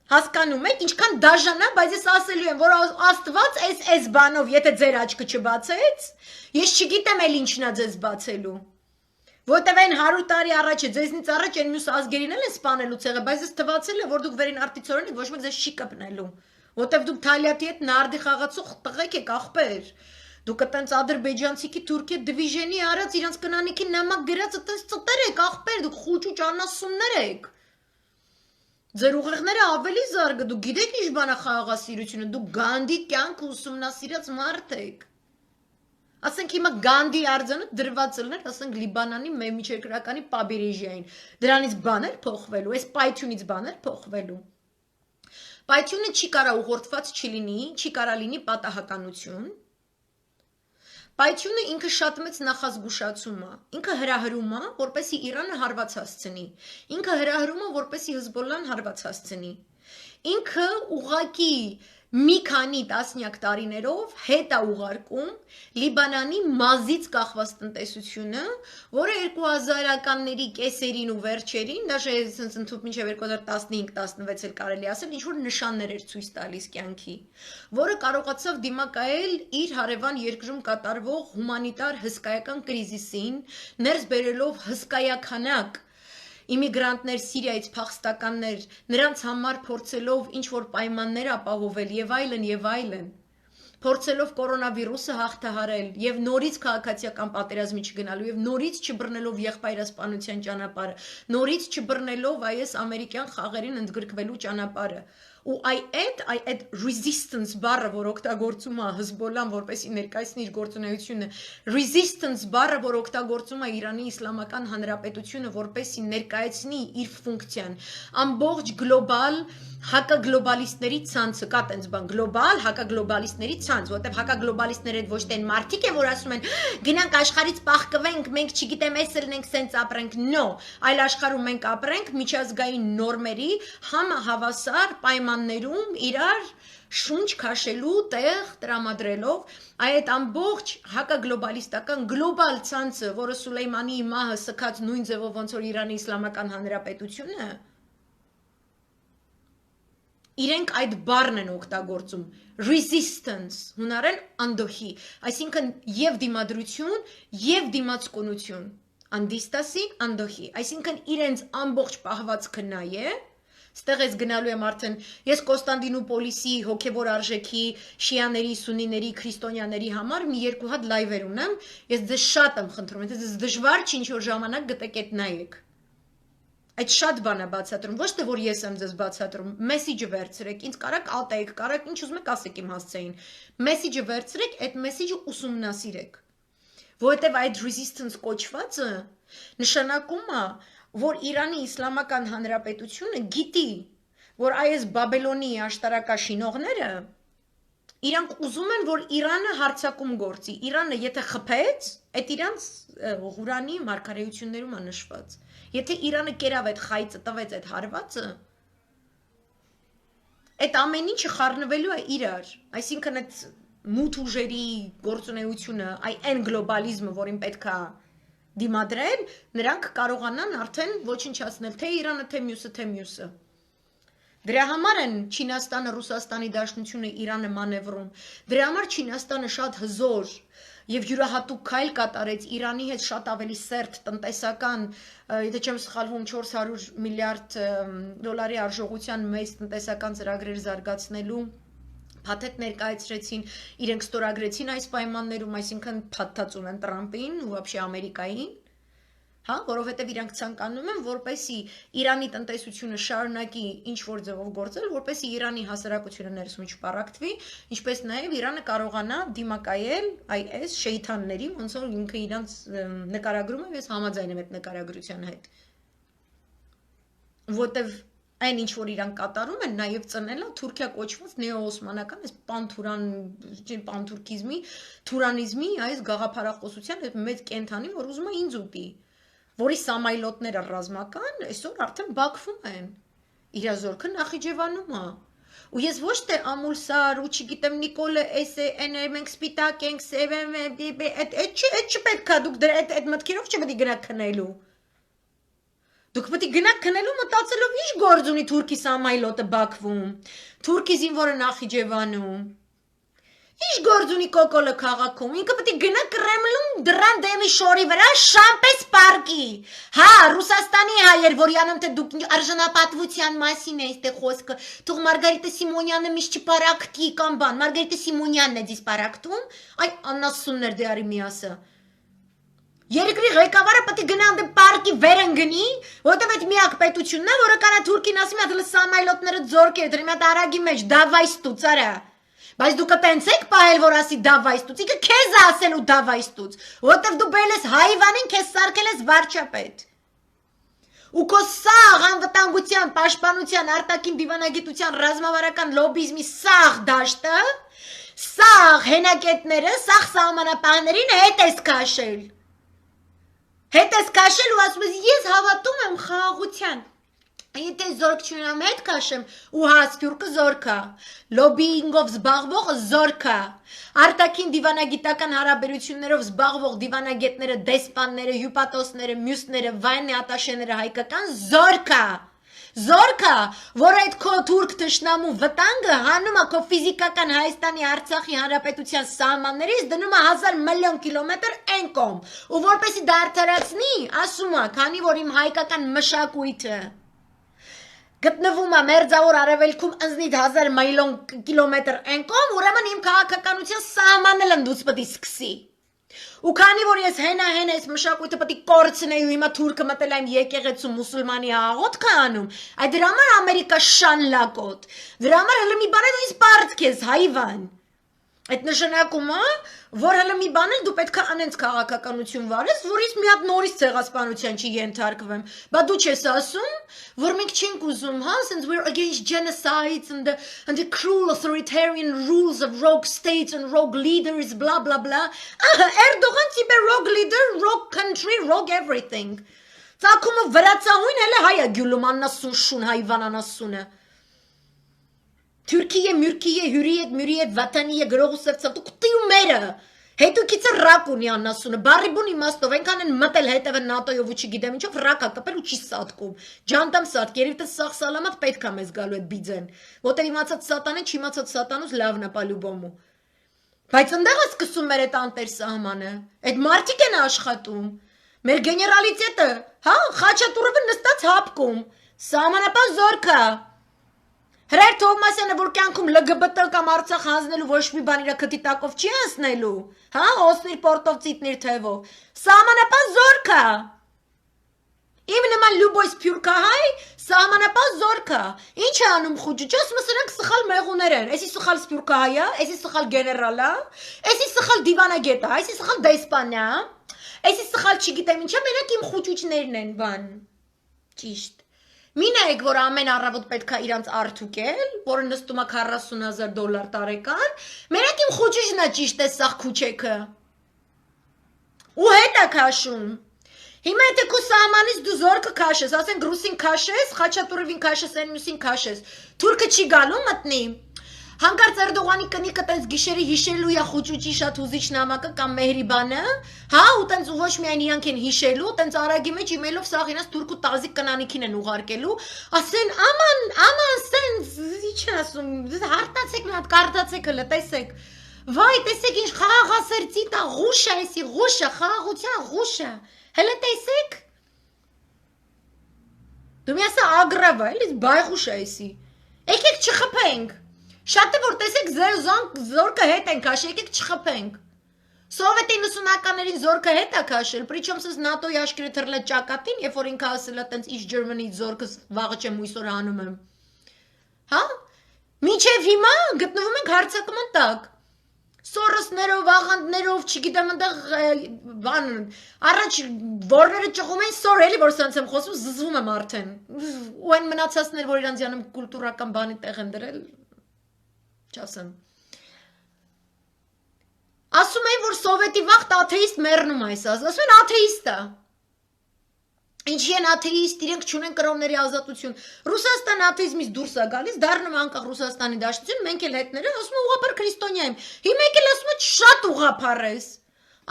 Հասկանում եք, ինչքան դաժան է, բայց ես ասելու եմ, որ Աստված այս բանով, եթե ձեր աչքը չբացեց, ես չգիտեմ էլ ինչն է ձեզ բացելու։ Որտեւ այն 100 տարի առաջ է, ձեզնից առաջ այն մյուս ազգերին էլ են սպանելու ցեղը, բայց ես թվացել է, որ դուք վերին արտիցորեն եք, ոչ մեկ ձեզ չի կպնելու։ Որտեւ դուք Թալիաթի հետ նարդի խաղացող տղեկ եք, ախպեր։ Դուք այտենց ադրբեջանցիքի Թուրքիա դիվիժենի արած իրանց կնանիքի նամակ գրած այտենց ծտեր եք, ախպեր, դուք խուճուճ անասուններ եք։ Ձեր ուղեղները ավելի զարգ, դու գիտեք ինչ բան է խաղաղասիրությունը, դու Գանդի կյանք ուսումնասիրած մարդ եք։ Ասենք հիմա Գանդի արձանը դրված ելներ, ասենք Լիբանանի միջերկրականի Պաբերեժիային։ Դրանից բաներ փոխվելու, այս պայթյունից բաներ փոխվելու։ Պայթյունը չի կարա ուղղորդված չլինի, չի կարա լինի պատահականություն։ Պայթյունը ինքը շատ մեծ նախազգուշացում է, ինքը հրահրում է, որպեսի Իրանը հարված հասցնի, ինքը հրահրում է, որպեսի Հզբոլլահն հարված հասցնի, ինքը ուղղակի մի քանի տասնյակ տարիներով հետ է ուղարկում Լիբանանի մազից կախված տնտեսությունը, որը 2000-ականների կեսերին ու վերջերին, դաշե ընդհանուր մինչև 2015-16 էլ կարելի ասել, ինչ-որ նշաններ էր ցույց տալիս կյանքի, որը կարողացավ դիմակայել իր հարևան երկրում կատարվող հումանիտար հսկայական կրիզիսին, ներս բերելով հսկայականակ իմիգրանտներ Սիրիայից փախստականներ, նրանց համար փորձելով ինչ-որ պայմաններ ապահովել եւ այլն, փորձելով կորոնավիրուսը հաղթահարել եւ նորից քաղաքացիական պատերազմի չգնալու եւ նորից չբռնելով եղբայրասպանության ճանապարհը, նորից չբռնելով այս ամերիկյան խաղերին ընդգրկվելու ճանապարհը։ Ու այդ resistance բառը, որ օգտագործում է Հզբոլլահն, որպեսզի ներկայացնի իր գործունեությունը, resistance բառը, որ օգտագործում է Իրանի Իսլամական Հանրապետությունը, որպեսզի ներկայացնի իր ֆունկցիան, ամբողջ գլոբալ հակագլոբալիստների ցանցը, կա տենց բան, գլոբալ հակագլոբալիստների ցանց, որտեղ հակագլոբալիստները ոչ թե մարդիկ են, որ ասում են, գնանք աշխարհից պահկվենք, մենք չգիտեմ, էս ելնենք, սենց ապրենք, no, այլ աշխարհում մենք ապրենք միջազգային նորմերի համահավասար պայմաններում իրար շունչ քաշելու տեղ տրամադրելով այդ ամբողջ հակագլոբալիստական գլոբալ ցանցը, որը Սուլեյմանի մահը սքած նույն ձևով ոնց որ Իրանի Իսլամական Հանրապետությունը, իրենք այդ բառն են օգտագործում resistance, հունարեն անդոհի, այսինքն եւ դիմադրություն եւ դիմացկունություն, անդիստասի անդոհի, այսինքն իրենց ամբողջ պահվածքը նա է, ստեղ ես գնալու եմ արդեն, ես Կոստանդինուպոլիսի հոգևոր արժեքի շիաների, սունիների, քրիստոնյաների համար մի երկու հատ լայվեր ունեմ, ես ձեզ շատ եմ խնդրում, եթե ձեզ դժվար չի ինչ-որ ժամանակ գտեք այդ նայեք։ Այդ շատ բան է բացատրում, ոչ թե որ ես եմ ձեզ բացատրում, մեսիջը վերցրեք, ինձ կարաք ատեք, կարաք ինչ ուզում եք ասեք իմ հասցեին, մեսիջը վերցրեք, այդ մեսիջը ուսումնասիրեք, որովհետև այդ resistance կոչվածը նշանակում է, որ Իրանի Իսլամական Հանրապետությունը գիտի, որ այս Բաբելոնի աշտարակաշինողները իրանք ուզում են, որ Իրանը հարձակում գործի, Իրանը եթե խփեց, այդ իրանց Ղուրանի մարգարեություններում է նշված, եթե Իրանը կերավ այդ խայծը տվեց այդ հարվածը, այդ ամեն ինչը խառնվելու է իրար, այսինքն այդ մութ ուժերի գործունեությունը, այն գլոբալիզմը, որին պետք է դիմադրել, նրանք կարողանան արդեն ոչնչացնել թե Իրանը, թե մյուսը։ Դրա համար են Չինաստանը, Ռուսաստանի Դաշնությունը Իրանը մանևրում, դրա համար Չինաստանը շատ հզոր եւ յուրահատուկ քայլ կատարեց Իրանի հետ շատ ավելի սերտ տնտեսական, եթե չեմ սխալվում 400 միլիարդ դոլարի արժողության մեծ տնտեսական ծրագրեր զարգացնելու փաթեթ ներկայացրեցին, իրենք ստորագրեցին այս պայմաններում, այսինքն փաթթացում են Տրամպին ու вообще Ամերիկային, հա, որովհետև իրանք ցանկանում են, որպեսի Իրանի տնտեսությունը շարունակի ինչ-որ ձևով գործել, որպեսի Իրանի հասարակությունը ներսում չպարակվի, ինչպես նաև Իրանը կարողանա դիմակայել այս շեյթանների, ոնց որ ինքը իրանց նկարագրում է, ես համաձայն եմ այդ նկարագրության հետ։ Որտև այն ինչ որ իրանք կատարում են, նաև ծնել է Թուրքիա կոչված նեոօսմանական այս պանթուրքիզմի, թուրանիզմի այս գաղափարախոսության այդ մեծ կենթանի, որ ուզում է ինձ ուտի, որի սամայլոտները ռազմական այսօր արդեն Բաքվում են, իր զորքը Նախիջևանում է, ու ես ոչ թե ամուլսար ու չգիտեմ Նիկոլը էս է, մենք սպիտակ ենք, սև ենք, այդ չպետք է, դուք այդ մտքերով չպետք է գնաք քնելու, դուք պետք է գնաք քնելու մտածելով ինչ գործ ունի Թուրքի սամայլոտը Բաքվում, Թուրքի զինվորը Նախիջևանում, ինչ գործ ունի Կոկոլը քաղաքում, ինքը պետք է գնա Կրեմլում դրան դեմի շորի վրա շամպես պարկի, հա, Ռուսաստանի հայեր, որ յանում թե դուք արժանապատվության մասին է այստեղ խոսքը, թող Մարգարիտա Սիմոնյանը միշտ չպարակտի կամ բան, Մարգարիտա Սիմոնյանն է դից պարակտում, այ աննասուններ դե արի միասը, Երկրի ղեկավարը պետք է գնա այնտեղ պարկի վերն գնի, որովհետև այդ միակ պետությունն է, որը կարա թուրքին ասի մի հատ լսամայլոտները ձորքի դրի մի հատ արագի մեջ դավայ ստուց արա։ Բայց դու կտենցեք պահել, որ ասի դավայ ստուց, ինքը քեզ ասելու դավայ ստուց, որովհետև դու բերել ես հայվանին, քեզ սարքել ես վարչապետ։ Ու քո սաղ անվտանգության, պաշտպանության, արտաքին դիվանագիտության, ռազմավարական լոբիզմի սաղ դաշտը, սաղ հենակետները, սաղ սահմանապահներին հետ ես քաշել։ Հետ ես քաշել ու ասում ես ես հավատում եմ խաղաղության։ Եթե զորք չունեմ հետ քաշեմ ու հա սփյուռքը զորք է, լոբիինգով զբաղվողը զորք է, արտաքին դիվանագիտական հարաբերություններով զբաղվող դիվանագետները, դեսպանները, հյուպատոսները, մյուսները, վայնի ատաշեները հայկական զորք է։ Զորքը, որ այդ քո թուրք թշնամու վտանգը հանում է քո ֆիզիկական Հայաստանի Արցախի Հանրապետության սահմաններից դնում է 1000 միլիոն կիլոմետր այն կողմ, ու որպեսի դա արդարացնի, ասում է, քանի որ իմ հայկական մշակույթը գտնվում է մերձավոր արևելքում ընձնից 1000 միլիոն կիլոմետր այն կողմ, ուրեմն իմ քաղաքականության սահմանը լնդուց պետք է սկսի։ Ու քանի որ ես հենա այս մշակույթը պետք է կորցնեի ու հիմա թուրքը մտել այն եկեղեցու մուսուլմանի աղոթք է անում, այդ դրա համար Ամերիկա շան լակոտ, դրա համար հələ մի բան է դու ինձ պարտք ես հայվան։ Այդ նշանակում է, որ հələ մի բան է դու պետք է անենց քաղաքականություն վարես, որից մի հատ նորից ցեղասպանության չի ենթարկվեմ։ Բա դու չես ասում, որ մենք չենք ուզում, հա, since we're against genocides and the cruel authoritarian rules of rogue states and rogue leaders, blah blah blah. Erdogan տիպը rogue leader, rogue country, rogue everything. Ցակումը վրացահույն հələ հայա գյուլում աննասուն շուն հայվան անասունը։ Türkiye, Mürkiye, Hürriyet, Mürriyet, Vataniye, գրողու սրծավ, դու կտիու մերը, հետո քիցը ռակ ունի աննասունը, բարի բուն իմաստով, ենքան են մտել հետևը նատոյով ու չգիտեմ ինչով ռակ է կպել ու չի սատկում, ջանդամ սատկ, երևի սաղ սալամատ պետք է մեզ գալու այդ բիձեն, ոտև իմացած սատան է, չիմացած սատանուս լավն է պալյուբոմու, բայց ընդեղ է սկսում մեր այդ անտեր սահմանը, այդ մարդիկ են աշխատում, մեր գեներալիտետը, հա, Խաչատուրովը նստած հապկում, սահմանապահ զորքը Հրեր Թովմասյանը, որ կյանքում LGBT կամ Արցախ հանձնելու ոչ մի բան իր քթի տակով չի անցնելու, հա, օսնիր պորտով ծիտնիր թևով, սահմանապահ զորքը, իմ նման լյուբոյ սփյուռքահայ, սահմանապահ զորքը, ինչ է անում խուճուճ, ասում է սրանք սխալ մեղուներ են, էսի սխալ սփյուռքահայ է, էսի սխալ գեներալ է, էսի սխալ դիվանագետ է, էսի սխալ դեսպան է, էսի սխալ չգիտեմ ինչա, մենակ իմ խուճուճներն են բան, ճիշտ Մինայեք, որ ամեն առավոտ պետք է իրանց արդուկել, որը նստում է $40,000 տարեկան, մենակ իմ խուճուճն է ճիշտ է սաղ քուչեքը։ Ու հետ է քաշում։ Հիմա եթե քո սահմանից դու զորքը քաշես, ասենք ռուսին քաշես, Խաչատուրովին քաշես, այն մյուսին քաշես, թուրքը չի գալու մտնի։ Հանկարծ Էրդողանի կնիկը տենց գիշերի հիշելու է խուճուճի շատ հուզիչ նամակը կամ Մեհրիբանը, հա, ու տենց ոչ միայն իրանք են հիշելու, տենց արագի մեջ իմեյլով սաղ իրենց թուրք ու տազիկ կնանիքին են ուղարկելու, ասեն աման, սենց, ինչ են ասում, հարթացեք մի հատ կարդացեք հլը, տեսեք, վայ, տեսեք ինչ խաղաղասերծի տա ղուշ է, էսի ղուշը, խաղաղության ղուշը, հլը տեսեք, դու մի ասա ագրավ է, էլիս բայխուշ է էսի, եկեք չխփենք Շատը որ տեսեք զորքը հետ են քաշել, եկեք չխփենք։ Սովետի 90-ականներին զորքը հետ է քաշել, причем սս ՆԱՏՕ-ի աշկերտ թռլա ճակատին, երբ որ ինքը ասել է տենց East Germany զորքը վաղը չեմ ույսօր անում եմ։ Հա? Մինչև հիմա գտնվում ենք հարձակման տակ։ Սորոսներով, աղանդներով, չգիտեմ այնտեղ բան, առաջ որները ճղում են սոր էլի որ սենց եմ խոսում, զզվում եմ արդեն։ Ու այն մնացածներ, որ իրանց յանում կուլտուրական բանի տեղ են դրել Չասեմ։ Ասում են, որ սովետի վաղտ աթեիստ մեռնում այս ասում են աթեիստ է։ Ինչի են աթեիստ, իրենք չունեն կրոնների ազատություն։ Ռուսաստան աթեիզմից դուրս է գալիս, դառնում անկախ Ռուսաստանի դաշտություն, մենք էլ հետները ասում են ուղղափառ քրիստոնյա եմ։ Հիմա եկել ասում են շատ ուղղափառ ես։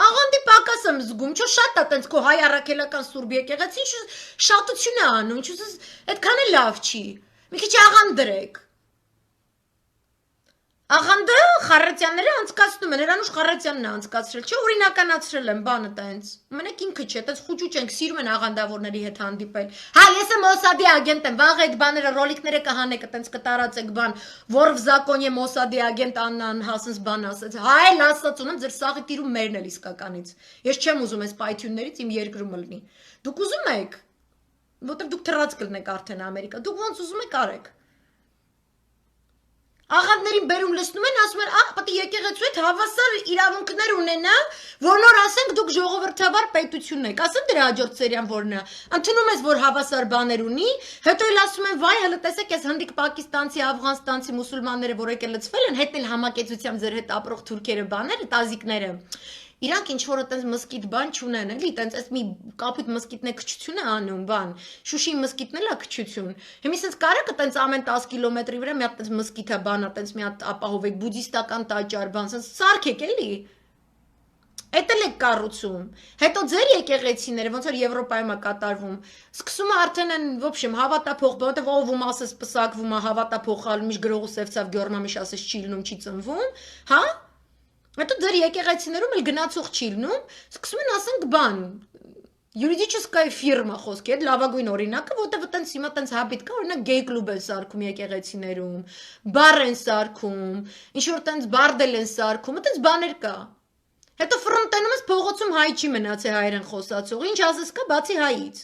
Աղանդի պակաս եմ զգում, չէ՞ շատ է տենց քո հայ առաքելական սուրբ եկեղեցին շատություն է անում, ինչու՞ այդքան էլ լավ չի։ Մի քիչ աղանդ դրեք։ Աղանդը Խառատյանները անցկացնում են, Հրանուշ Խառատյանն է անցկացրել, չէ, օրինականացրել են բանը տենց։ Մենակ ինքը չէ, տենց խուճուճ ենք, սիրում են աղանդավորների հետ հանդիպել։ Հա, ես եմ Մոսադի ագենտ եմ, վաղ այդ բաները ռոլիկները կհանեք, տենց կտարածեք բան, որ в законе Մոսադի ագենտ Աննան Հասնս բան ասաց։ Հայ, ասած ունեմ, ձեր սաղի տիրում մերն էլ իսկականից։ Ես չեմ ուզում այս պայթյուններից իմ երկրում լինի։ Դուք ուզում եք, որտեղ դուք թռած կլնեք արդեն Ամերիկա։ Դուք ոնց ուզում եք արեք։ Աղանդներին բերում լցնում են, ասում են, ահ, պետք է եկեղեցու հետ հավասար իրավունքներ ունենա, որ նոր ասենք դուք ժողովրդավար պետություն եք։ Ասեմ դրա հաջորդ սերիան որն է։ Ընդունում ես, որ հավասար բաներ ունի, հետո էլ ասում են, վայ, հələ տեսեք, այս հնդիկ պակիստանցի, աֆղանստանցի մուսուլմանները, որ եկել լցվել են, հետ էլ համակեցությամբ ձեր հետ ապրող թուրքերը բաները, տազիկները։ Իրանք ինչ որ այտենց մսկիթ բան չունեն, էլի, այտենց այս մի կապույտ մսկիթն է քչություն է անում, բան։ Շուշիի մսկիթն էլ է քչություն։ Հիմա sense կարակ այտենց ամեն 10 կիլոմետրի վրա մի հատ այտենց մսկիթ է բան, այտենց մի հատ ապահովեք բուդդիստական տաճար, բան, sense սարքեք էլի։ Էդ էլ եք կառուցում։ Հետո ձեր եկեղեցիները, ոնց որ Եվրոպայում է կատարվում, սկսում է արդեն են, в общем, հավատափող, որտեղ ով ու մասս պսակվում է, հավատափողալ, միշ գրողու սևցավ գյորնամիշ ասես չի լինում, չի ծնվում, հա։ Հետո ձեր եկեղեցիներում էլ գնացող չի լինում, սկսում են ասենք բան, յուրիդическая ֆիրմա խոսքի, այդ լավագույն օրինակը, որտեղ այտենց հիմա այտենց հաբիտ կա, օրինակ գեյ կլուբ են սարքում եկեղեցիներում, բար են սարքում, ինչ որ այտենց բարդել են սարքում, այտենց բաներ կա։ Հետո ֆրոնտենում ես փողոցում հայ չի մնացել հայերեն խոսացող, ինչ ասես կա բացի հայից։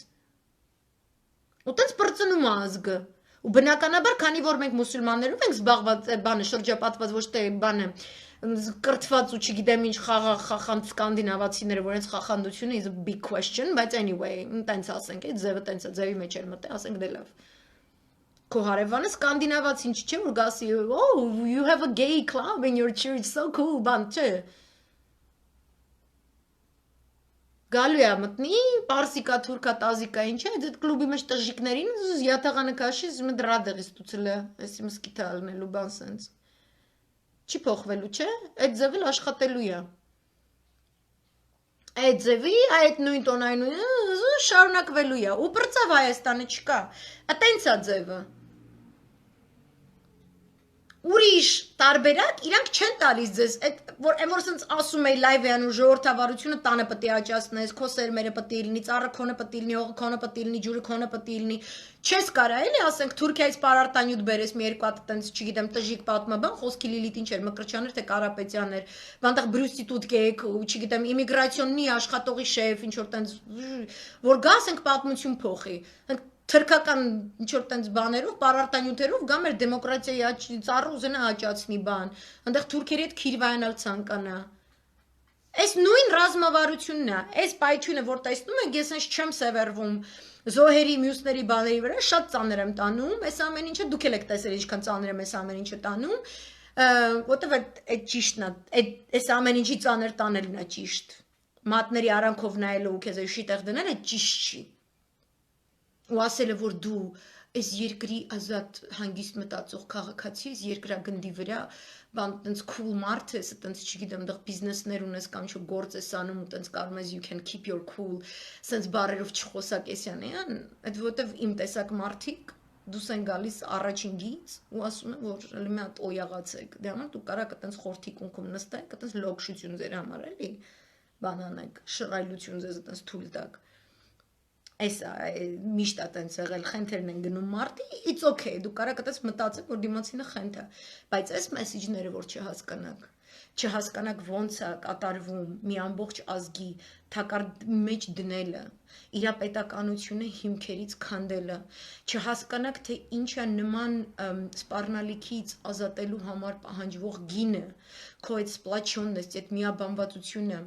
Ու այտենց բրծնում է ազգը։ Ու բնականաբար, քանի որ մենք մուսուլմաններով ենք զբաղված, բանը շրջապատված ոչ թե բանը կրթված ու չգիտեմ ինչ խախանդ սկանդինավացիները, որ հենց խախանդությունը is a big question, բայց anyway, տենց ասենք, այդ ձևը տենց է, ձևի մեջ էր մտել, ասենք դե լավ։ Քո հարևանը սկանդինավացի ինչ չէ, որ գասի, oh, you have a gay club in your church, so cool, բան, չէ։ Գալու է մտնի, պարսիկա, թուրքա, տազիկա, ինչ է, այդ կլուբի մեջ տժիկներին, յաթաղանկաշի, դրադեղից տուցել է, այսի մսկիթը ալնելու բան սենց։ Չի փոխվելու, չէ, այդ ձևը աշխատելու է։ Այդ ձևի, այդ նույն տոնայնույն շարունակվելու է, ու պրծավ Հայաստանը չկա, ատենց է ձևը։ Ուրիշ տարբերակ իրանք չեն տալիս ձեզ, որ սենց ասում էի լայվ է անում ժողովրդավարությունը տանը պետք է աճացնես, քո սերմերը պետք է լինի, ծառը քոնը պետք է լինի, օղը քոնը պետք է լինի, ջուրը քոնը պետք է լինի։ Չես կարա էլի ասենք Թուրքիայից պարարտանյութ բերես մի երկու հատ տենց չգիտեմ տժիկ պատմաբան, խոսքի Լիլիթ ինչ էր, Մկրտչյաններ թե Կարապետյաններ, բանտեղ բրուստիտուտկա եք, ու չգիտեմ իմիգրացիոննի աշխատողի շեֆ, ինչ որ տենց որ գա ասենք պատմություն փոխի։ Թրքական ինչ-որ տենց բաներով, պարարտանյութերով գա մեր դեմոկրատիայի ծառը ուզենա աճացնի բան, այնտեղ թուրքերի հետ քիրվայանալ ցանկանա։ Այս նույն ռազմավարությունն է, այս պայթյունը, որ տեսնում եք, ես հենց չեմ սևեռվում զոհերի, մյուսների բաների վրա, շատ ծանր եմ տանում, այս ամեն ինչը դուք էլ եք տեսել ինչքան ծանր եմ այս ամեն ինչը տանում, որտեղ այդ ճիշտն է, այս ամեն ինչի ծանր տանելն է ճիշտ։ Մատների արանքով նայելու ու քեզ ուշի տեղ դնել, այդ ճիշտ չի։ Ու ասել է, որ դու այս երկրի ազատ հանգիստ մտածող քաղաքացի ես երկրագնդի վրա, բան տենց cool մարդ ես, տենց չգիտեմ, դեռ բիզնեսներ ունես կամ ինչ գործ ես անում ու տենց կարող ես you can keep your cool, սենց բարերով չխոսակ էսյանեան, այդ որտեվ իմ տեսակ մարդիկ դուս են գալիս առաջին գից ու ասում են, որ էլի մի հատ օյաղացեք, դե համար դու կարա կտենց խորթի կունքում նստեք, կտենց լոքշություն ձեր համար էլի, բան անեք, շռայլություն ձեզ տենց թույլ տակ։ Այս միշտ է տենց եղել, խենթերն են գնում մարտի, it's okay, դու կարա կտես մտածեք, որ դիմացինը խենթ է, բայց այս մեսիջները, որ չհասկանաք ոնց է կատարվում մի ամբողջ ազգի թակարդ մեջ դնելը, իր պետականությունը հիմքերից քանդելը, չհասկանաք, թե ինչ է նման սպառնալիքից ազատելու համար պահանջվող գինը, քո այդ սպլաչոննեստ, այդ միաբանվածությունը,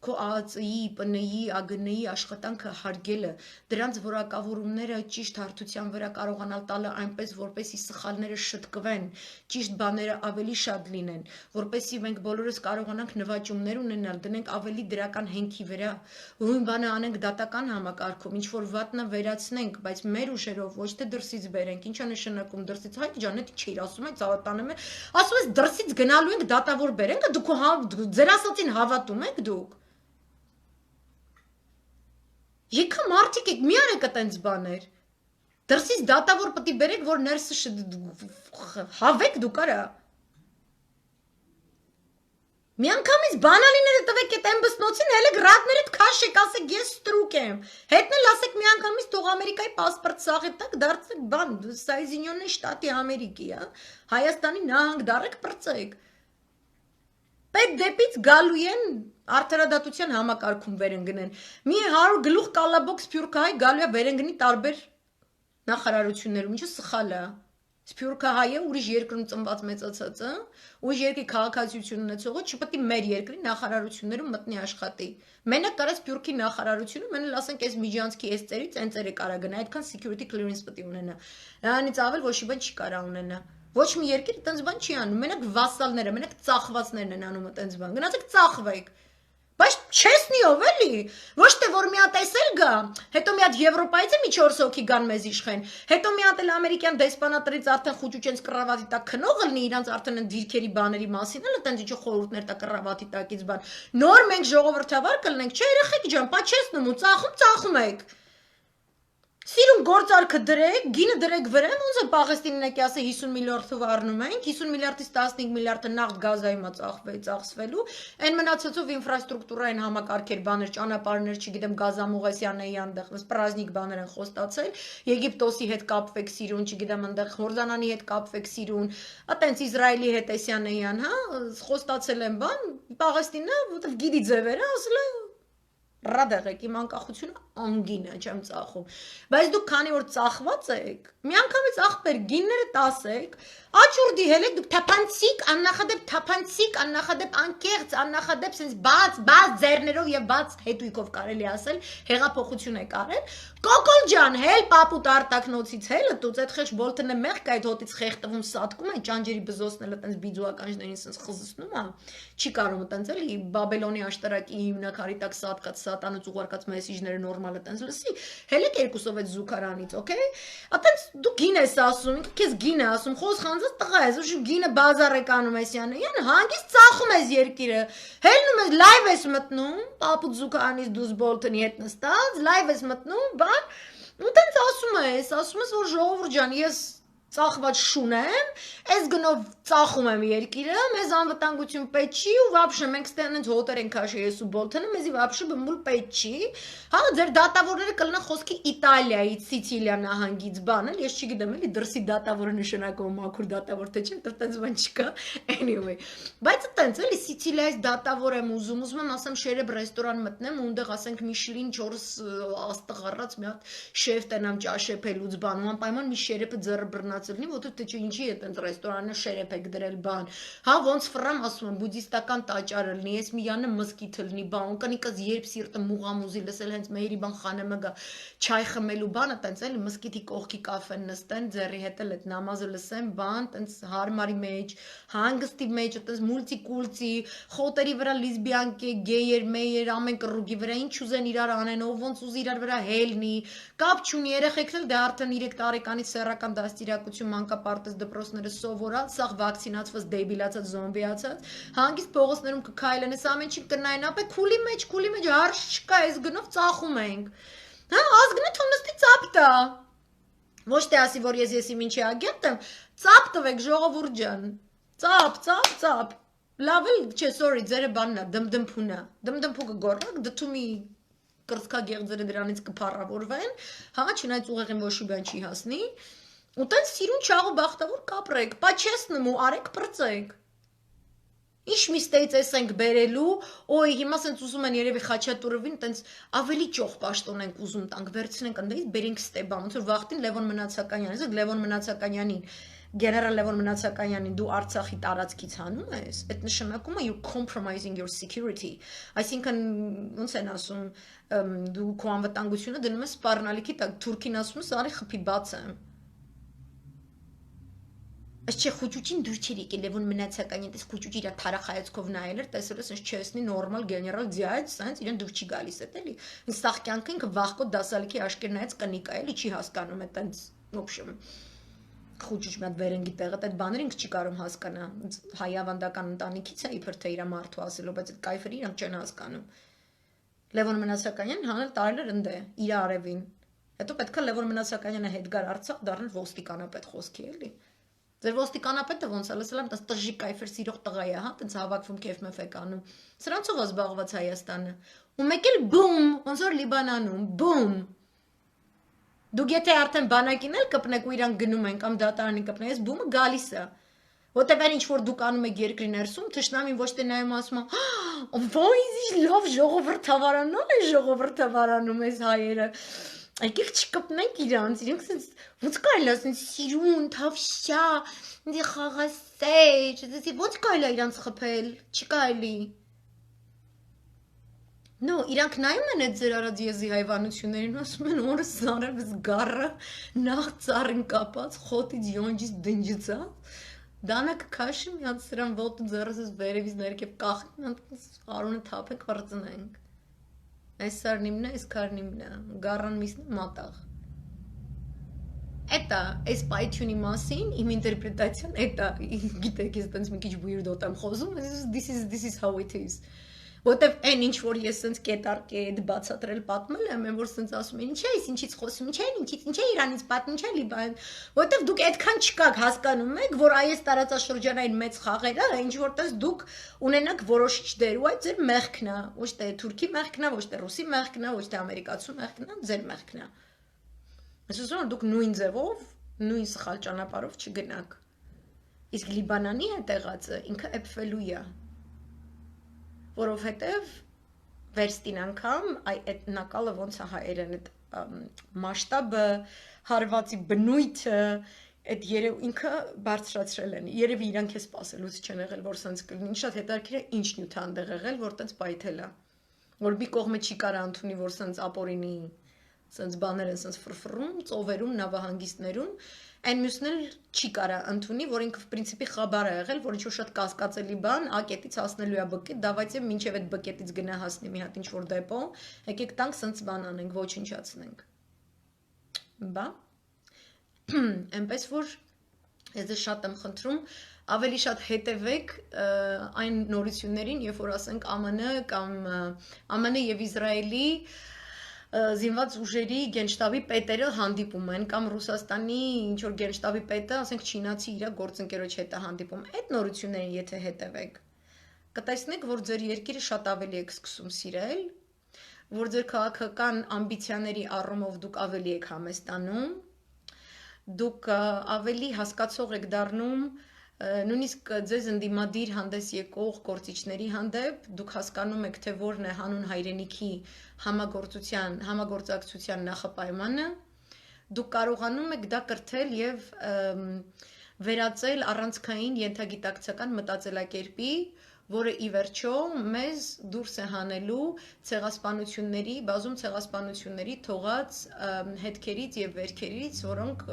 քո ԱԱՑ-ի, ՊՆ-ի, ԱԳՆ-ի աշխատանքը հարգելը, դրանց որակավորումները ճիշտ հարթության վրա կարողանալ տալը այնպես, որպեսզի սխալները շտկվեն, ճիշտ բաները ավելի շատ լինեն, որպեսզի մենք բոլորս կարողանանք նվաճումներ ունենալ, դնենք ավելի դրական հենքի վրա, ուրույն բանը անենք դատական համակարգում, ինչ որ վատնա վերացնենք, բայց մեր ուժերով ոչ թե դրսից բերենք, ինչա նշանակում դրսից, հայ ջան, դա չի ասում է, ցավատանում է, ասում ես դրսից գնալու ենք դատավոր բերենք, դուք ձեր ասածին հավատում եք դուք։ Եկա մարդիկ եք, մի արեք այտենց բաներ։ Դրսից դատավոր պետք է բերեք, որ ներսը հավեք դուք արա։ Միանգամից բանալիները տվեք այդ եմբսնոցին, հələ գրադներդ քաշեք, ասեք ես ստրուկ եմ։ Հետնել ասեք միանգամից թող Ամերիկայի паспорт սաղի տակ դարձեք բան, Соединенные Штаты Америки, հա։ Հայաստանի նահանգ դարեք պրծեք։ Պետ դեպից գալու են արդարադատության համակարգում վերընկնեն։ Մի 100 գլուխ կալաբոքս սփյուռքահայ գալու է վերընկնի տարբեր նախարարություններում, ինչը սխալ է։ Սփյուռքահայը ուրիշ երկրում ծնված մեծացած է, ուրիշ երկրի քաղաքացիություն ունեցողը չպետք է մեր երկրի նախարարություններում մտնի աշխատի։ Մենակ կարա սփյուռքի նախարարությունը մենալ ասենք այս միջանցքի այս ծերից այն ծերը կարա գնա, այդքան security clearance պետք է ունենա։ Նրանից ավել ոչ մի բան չի կարա ունենա։ Ոչ մի երկիր այդպես բան չի անում, մենակ վասալները, մենակ ծախվածներն են անում այդպես բան։ Գնացեք ծախվեք։ Բայց չեսնիով էլի, ոչ թե որ մի հատ տեսել գա, հետո մի հատ Եվրոպայից է մի 4 հոգի գան մեզ իշխեն, հետո մի հատ էլ ամերիկյան դեսպանատրից արդեն խուճուճենց կռավատի տակ քնող լինի, իրանց արդեն են դիրքերի բաների մասին, էլ այդտենց ինչ խորհուրդներ տա կռավատի տակից բան։ Նոր մենք ժողովրդավար կլինենք, չէ երեխեք ջան, պա չեսնում ու ծախում եք։ Սիրուն գործարքը դրեք, գինը դրեք վրան, ոնց է Պաղեստինն եկի ասե 50 միլիարդով առնում ենք, 50 միլիարդից 15 միլիարդը նաղդ գազայմա ծախսվելու, այն մնացածով ինֆրաստրուկտուրային համակարգեր, բաներ, ճանապարհներ, չգիտեմ, Գազամուղեսյանը այնտեղ, սպրազնիկ բաներ են խոստացել, Եգիպտոսի հետ կապվեք սիրուն, չգիտեմ, այնտեղ Հորդանանի հետ կապվեք սիրուն, այտենց Իսրայելի հետ էսյան, հա, խոստացել են բան, Պաղեստինը, որտեվ գիտի ձևերը, ասել է Ռադեղեք իմ անկախությունը անգին է, չեմ ծախում։ Բայց դուք քանի որ ծախված եք, միանգամից ախպեր գինները տասեք, աճուրդի հելեք դուք թափանցիկ, աննախադեպ անկեղծ, աննախադեպ sense բաց ձեռներով եւ բաց հետույքով կարելի ասել, հեղափոխություն եք արել։ Կոկոլ ջան, հել պապուտ արտակնոցից հելը դուց այդ խեղճ բոլտն է մեղք այդ հոտից խեղտվում սատկում են, ճանջերի բզոսն էլ այտենց բիձուականջներին sense խզսնում է։ Չի կարող այտենց էլի Բաբելոնի աշտարակի հիմնակարի տակ սատկած սատանուց ուղարկած մեսիջները նորմալ այտենց լսի։ Հելեք երկուսով այդ զուգարանից, օքեյ։ Այտենց դու գին ես ասում, ինքը քեզ գին է ասում, խոս խանձած տղա ես, ու գինը բազար եք անում էսյանը, յան հանգիստ ծախում ես երկիրը։ Հելնում ես լայվ ես մտնում, պապուտ զուգարանից դուզ բոլտոնի հետ նստած, լայվ ես մտնում, բան, ու տենց ասում ես, որ ժողովուրդ ջան, ես ծախված շուն եմ, այս գնով ծախում եմ երկիրը, մեզ անվտանգություն պետք չի ու վաբշե մենք ստենենց հոտեր ենք քաշի ես ու բոլթանը, մեզի վաբշե բմուլ պետք չի, հա, ձեր դատավորները կլնան խոսքի Իտալիայից, Սիցիլիա նահանգից բան էլ, ես չգիտեմ էլի դրսի դատավորը նշանակում մաքուր դատավոր թե չէ, տենց բան չկա, anyway, բայց տենց էլի Սիցիլիայից դատավոր եմ ուզում եմ ասեմ շերեբ ռեստորան մտնեմ ու ունդեղ ասենք Միշլին 4 աստղ առած մի հատ շեֆ տենամ ճաշեփելուց բան ու անպայման մի շերեփը ձեռը բռնացելնի, որտեղ թե չէ ինչի է տենց ռեստորանը շերեփ եք դրել բան, հա ոնց ֆրամ ասում եմ բուդդիստական տաճարը լինի, ես մի յանը մզկիթը լինի, բան, կնիկս երբ սիրտը մուղամուզի լսել հենց մեհերի բան խանեմը գա, չայ խմելու բանը, տենց էլի մզկիթի կողքի կաֆեն նստեն, ձեռի հետ էլ այդ նամազը լսեն, բան, տենց հարմարի մեջ, հանգստի մեջ, տենց մուլտիկուլտի, խոտերի վրա լեսբիանկ է, գեյեր, մեյեր, ամեն կռուգի վրա ինչ ուզեն իրար անեն, ով ոնց ուզի իրար վրա հելնի, կապ չունի, երեխեքն էլ դե արդեն 3 տարեկանից սեռական դաստիարակություն մանկապարտեզ դպրոցները սովորած, սաղ վակցինացված, դեբիլացած, զոմբիացած, հանգիստ փողոցներում կքայլեն, այս ամեն ինչ կնային, ապե քուլի մեջ հարց չկա, այս գնով ծախում ենք։ Հա, ազգնը թողնստի ծապ տա։ Ոչ թե ասի, որ ես եսի ինչի ագետ եմ, ծապ տվեք ժողովուրդ ջան։ Ծապ։ Լավ էլ, չէ, sorry, ձերը բանն է, դմդմփուն է։ Դմդմփուկը գորակ, դթումի կրծքագեղձերը դրանից կփառավորվեն, հա, չնայած ուղեղին ոչ մի բան չի հասնի։ Ու տենց սիրուն չաղու բախտավոր կապրեք, պա չեսնում ու արեք պրծեք։ Ինչ միստեից ես ենք բերելու, օй, հիմա սենց ուզում են երևի Խաչատուրովին, տենց ավելի ճոխ պաշտոն ենք ուզում տանք, վերցնենք ընդդից, բերենք Ստեբան, ոնց որ վախտին Լևոն Մնացականյանին, իսկ Լևոն Մնացականյանին, գեներալ Լևոն Մնացականյանին դու Արցախի տարածքից հանում ես, այդ նշանակում է you're compromising your security, այսինքն ոնց են ասում, դու քո անվտանգությունը դնում ես սպառնալիքի տակ, Թուրքին ասում ես արի խփի բաց եմ։ Այս չէ խուճուճին դուր չէր եկել Լևոն Մնացականյան, այս խուճուճի իր թարախայացքով նայել էր, տեսել ես չեսնի նորմալ գեներալ ձյաց, սենց իրեն դուր չի գալիս է, էլի։ Սաղ կյանքը ինքը վախկոտ դասալիքի աշկեր նայած կնիկա, էլի չի հասկանում է տենց, ոբշեմ։ Խուճուճ մի հատ վերենգի տեղը, այդ բաները ինքը չի կարող հասկանա։ Հայ ավանդական ընտանիքից է իբր թե իր մարդու ասելով, բայց այդ կայֆերը իրանք չեն հասկանում։ Լևոն Մնացականյանն հանել տարել էր ընդե իր արևին։ Հետո պետքա Լևոն Մնացականյանը հետ գար Արցախ դառնել ոստիկանապետ խոսքի, էլի։ Ձեր ոստիկանապետը ոնց է լսել եմ, տես տժի կայֆեր սիրող տղա է, հա, տենց հավաքվում քեֆ մեֆ եք անում։ Սրանցով է զբաղված Հայաստանը։ Ու մեկ էլ բում, ոնց որ Լիբանանում, բում։ Դուք եթե արդեն բանակին էլ կպնեք ու իրան գնում են կամ դատարանի կպնեք, այս բումը գալիս է։ Որտեղ այն ինչ որ դուք անում եք երկրի ներսում, թշնամին ոչ թե նայում ասում է, «Ոյ, լավ ժողովրդավարանալ է ժողովրդավարանում այս հայերը»։ Եկեք չկպնենք իրանց, իրենք սենց ոնց կարելի է սենց սիրուն, թավշյա, ինձ խաղասեր, ոնց կարելի է իրանց խփել, չի կարելի։ No, իրանք նայում են այդ ձեր արած եզի հայվանություններին, ասում են օրս զարևս գառը, նախ ծառին կապած, խոտից յոնջից դնջիցա, դանակ քաշի միած սրան ոտը ձեռսս վերևից ներքև կախնի, արունը թափենք վրծնենք։ Այս սարնիմն է, այս քարնիմն է, գառան միսն մատաղ։ Это, այս պայթյունի մասին, իմ ինտերպրետացիան, это, գիտեք, ես տենց մի քիչ weird-ոտ եմ խոսում, this is how it is։ Որտեվ այն ինչ որ ես սենց կետարկետ բացատրել պատմել եմ, որ սենց ասում են, ինչ է, ինչից խոսում, ինչ է Իրանից պատմում, ինչ է Լիբան, որտեվ դուք այդքան չկաք հասկանում եք, որ այս տարածաշրջանային մեծ խաղերը, ինչ որտես դուք ունենաք որոշիչ դեր, ու այդ ձեր մեղքն է, ոչ թե թուրքի մեղքն է, ոչ թե ռուսի մեղքն է, ոչ թե ամերիկացու մեղքն է, ձեր մեղքն է։ Ես ուզում եմ դուք նույն ձևով, նույն սխալ ճանապարհով չգնաք։ Իսկ Լիբանանի հետ եղածը ինքը էփվելու է։ Որովհետև վերստին անգամ այդ նակալը ոնց է հայերեն այդ մասշտաբը, հարվածի բնույթը, այդ ինքը բարձրացրել են։ Երևի իրանք է սպասելուց չեն եղել, որ սենց կլինի։ Շատ հետաքրքիր է ինչ նյութ է այնտեղ եղել, որ տենց պայթել է։ Որ մի կողմը չի կարա ընդունի, որ սենց ապորինի սենց բաներ են սենց ֆրֆռում, ծովերում, նավահանգիստներում, այն մյուսն էլ չի կարա ընդունի, որ ինքը պրինցիպի խաբար է եղել, որ ինչ-որ շատ կասկածելի բան, A կետից հասնելու է B կետ, դավայցե մինչև այդ B կետից գնա հասնի մի հատ ինչ-որ դեպո, եկեք տանք սենց բան անենք, ոչնչացնենք։ Բա։ Այնպես որ ես ձեզ շատ եմ խնդրում, ավելի շատ հետևեք այն նորություններին, երբ որ ասենք ԱՄՆ կամ ԱՄՆ եւ Իսրայելի զինված ուժերի գենշտաբի պետերը հանդիպում են կամ Ռուսաստանի ինչ որ գենշտաբի պետը, ասենք չինացի իր գործընկերոջ հետ է հանդիպում։ Այդ նորություններին եթե հետևեք, կտեսնեք, որ ձեր երկիրը շատ ավելի եք սկսում սիրել, որ ձեր քաղաքական ամբիցիաների առումով դուք ավելի եք համեստանում, դուք ավելի հասկացող եք դառնում նույնիսկ ձեզ ընդդիմադիր հանդես եկող գործիչների հանդեպ դուք հասկանում եք, թե որն է հանուն հայրենիքի համագործակցության նախապայմանը, դուք կարողանում եք դա կրթել եւ վերածել առանցքային ենթագիտակցական մտածելակերպի, որը ի վերջո մեզ դուրս է հանելու ցեղասպանությունների, բազում ցեղասպանությունների թողած հետքերից եւ վերքերից, որոնք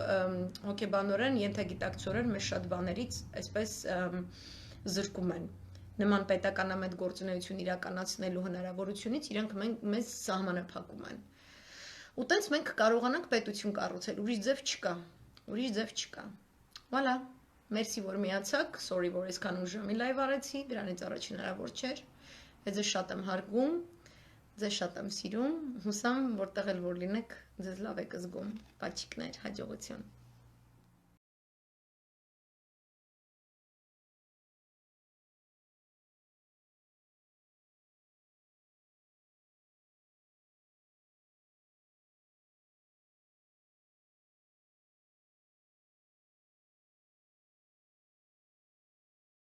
հոգեբանորեն ենթագիտակցորեն մեզ շատ բաներից այսպես զրկում են։ Նման պետականամետ գործունեություն իրականացնելու հնարավորությունից իրանք մեզ սահմանափակում են։ Ու տենց մենք կարողանանք պետություն կառուցել, ուրիշ ձև չկա։ Voilà, մերսի որ միացաք, sorry որ այսքան ուժամի լայվ արեցի, դրանից առաջ հնարավոր չէր։ Ես ձեզ շատ եմ հարգում, ձեզ շատ եմ սիրում, հուսամ որտեղ էլ որ լինեք, ձեզ լավ եք զգում, պաչիկներ, հաջողություն։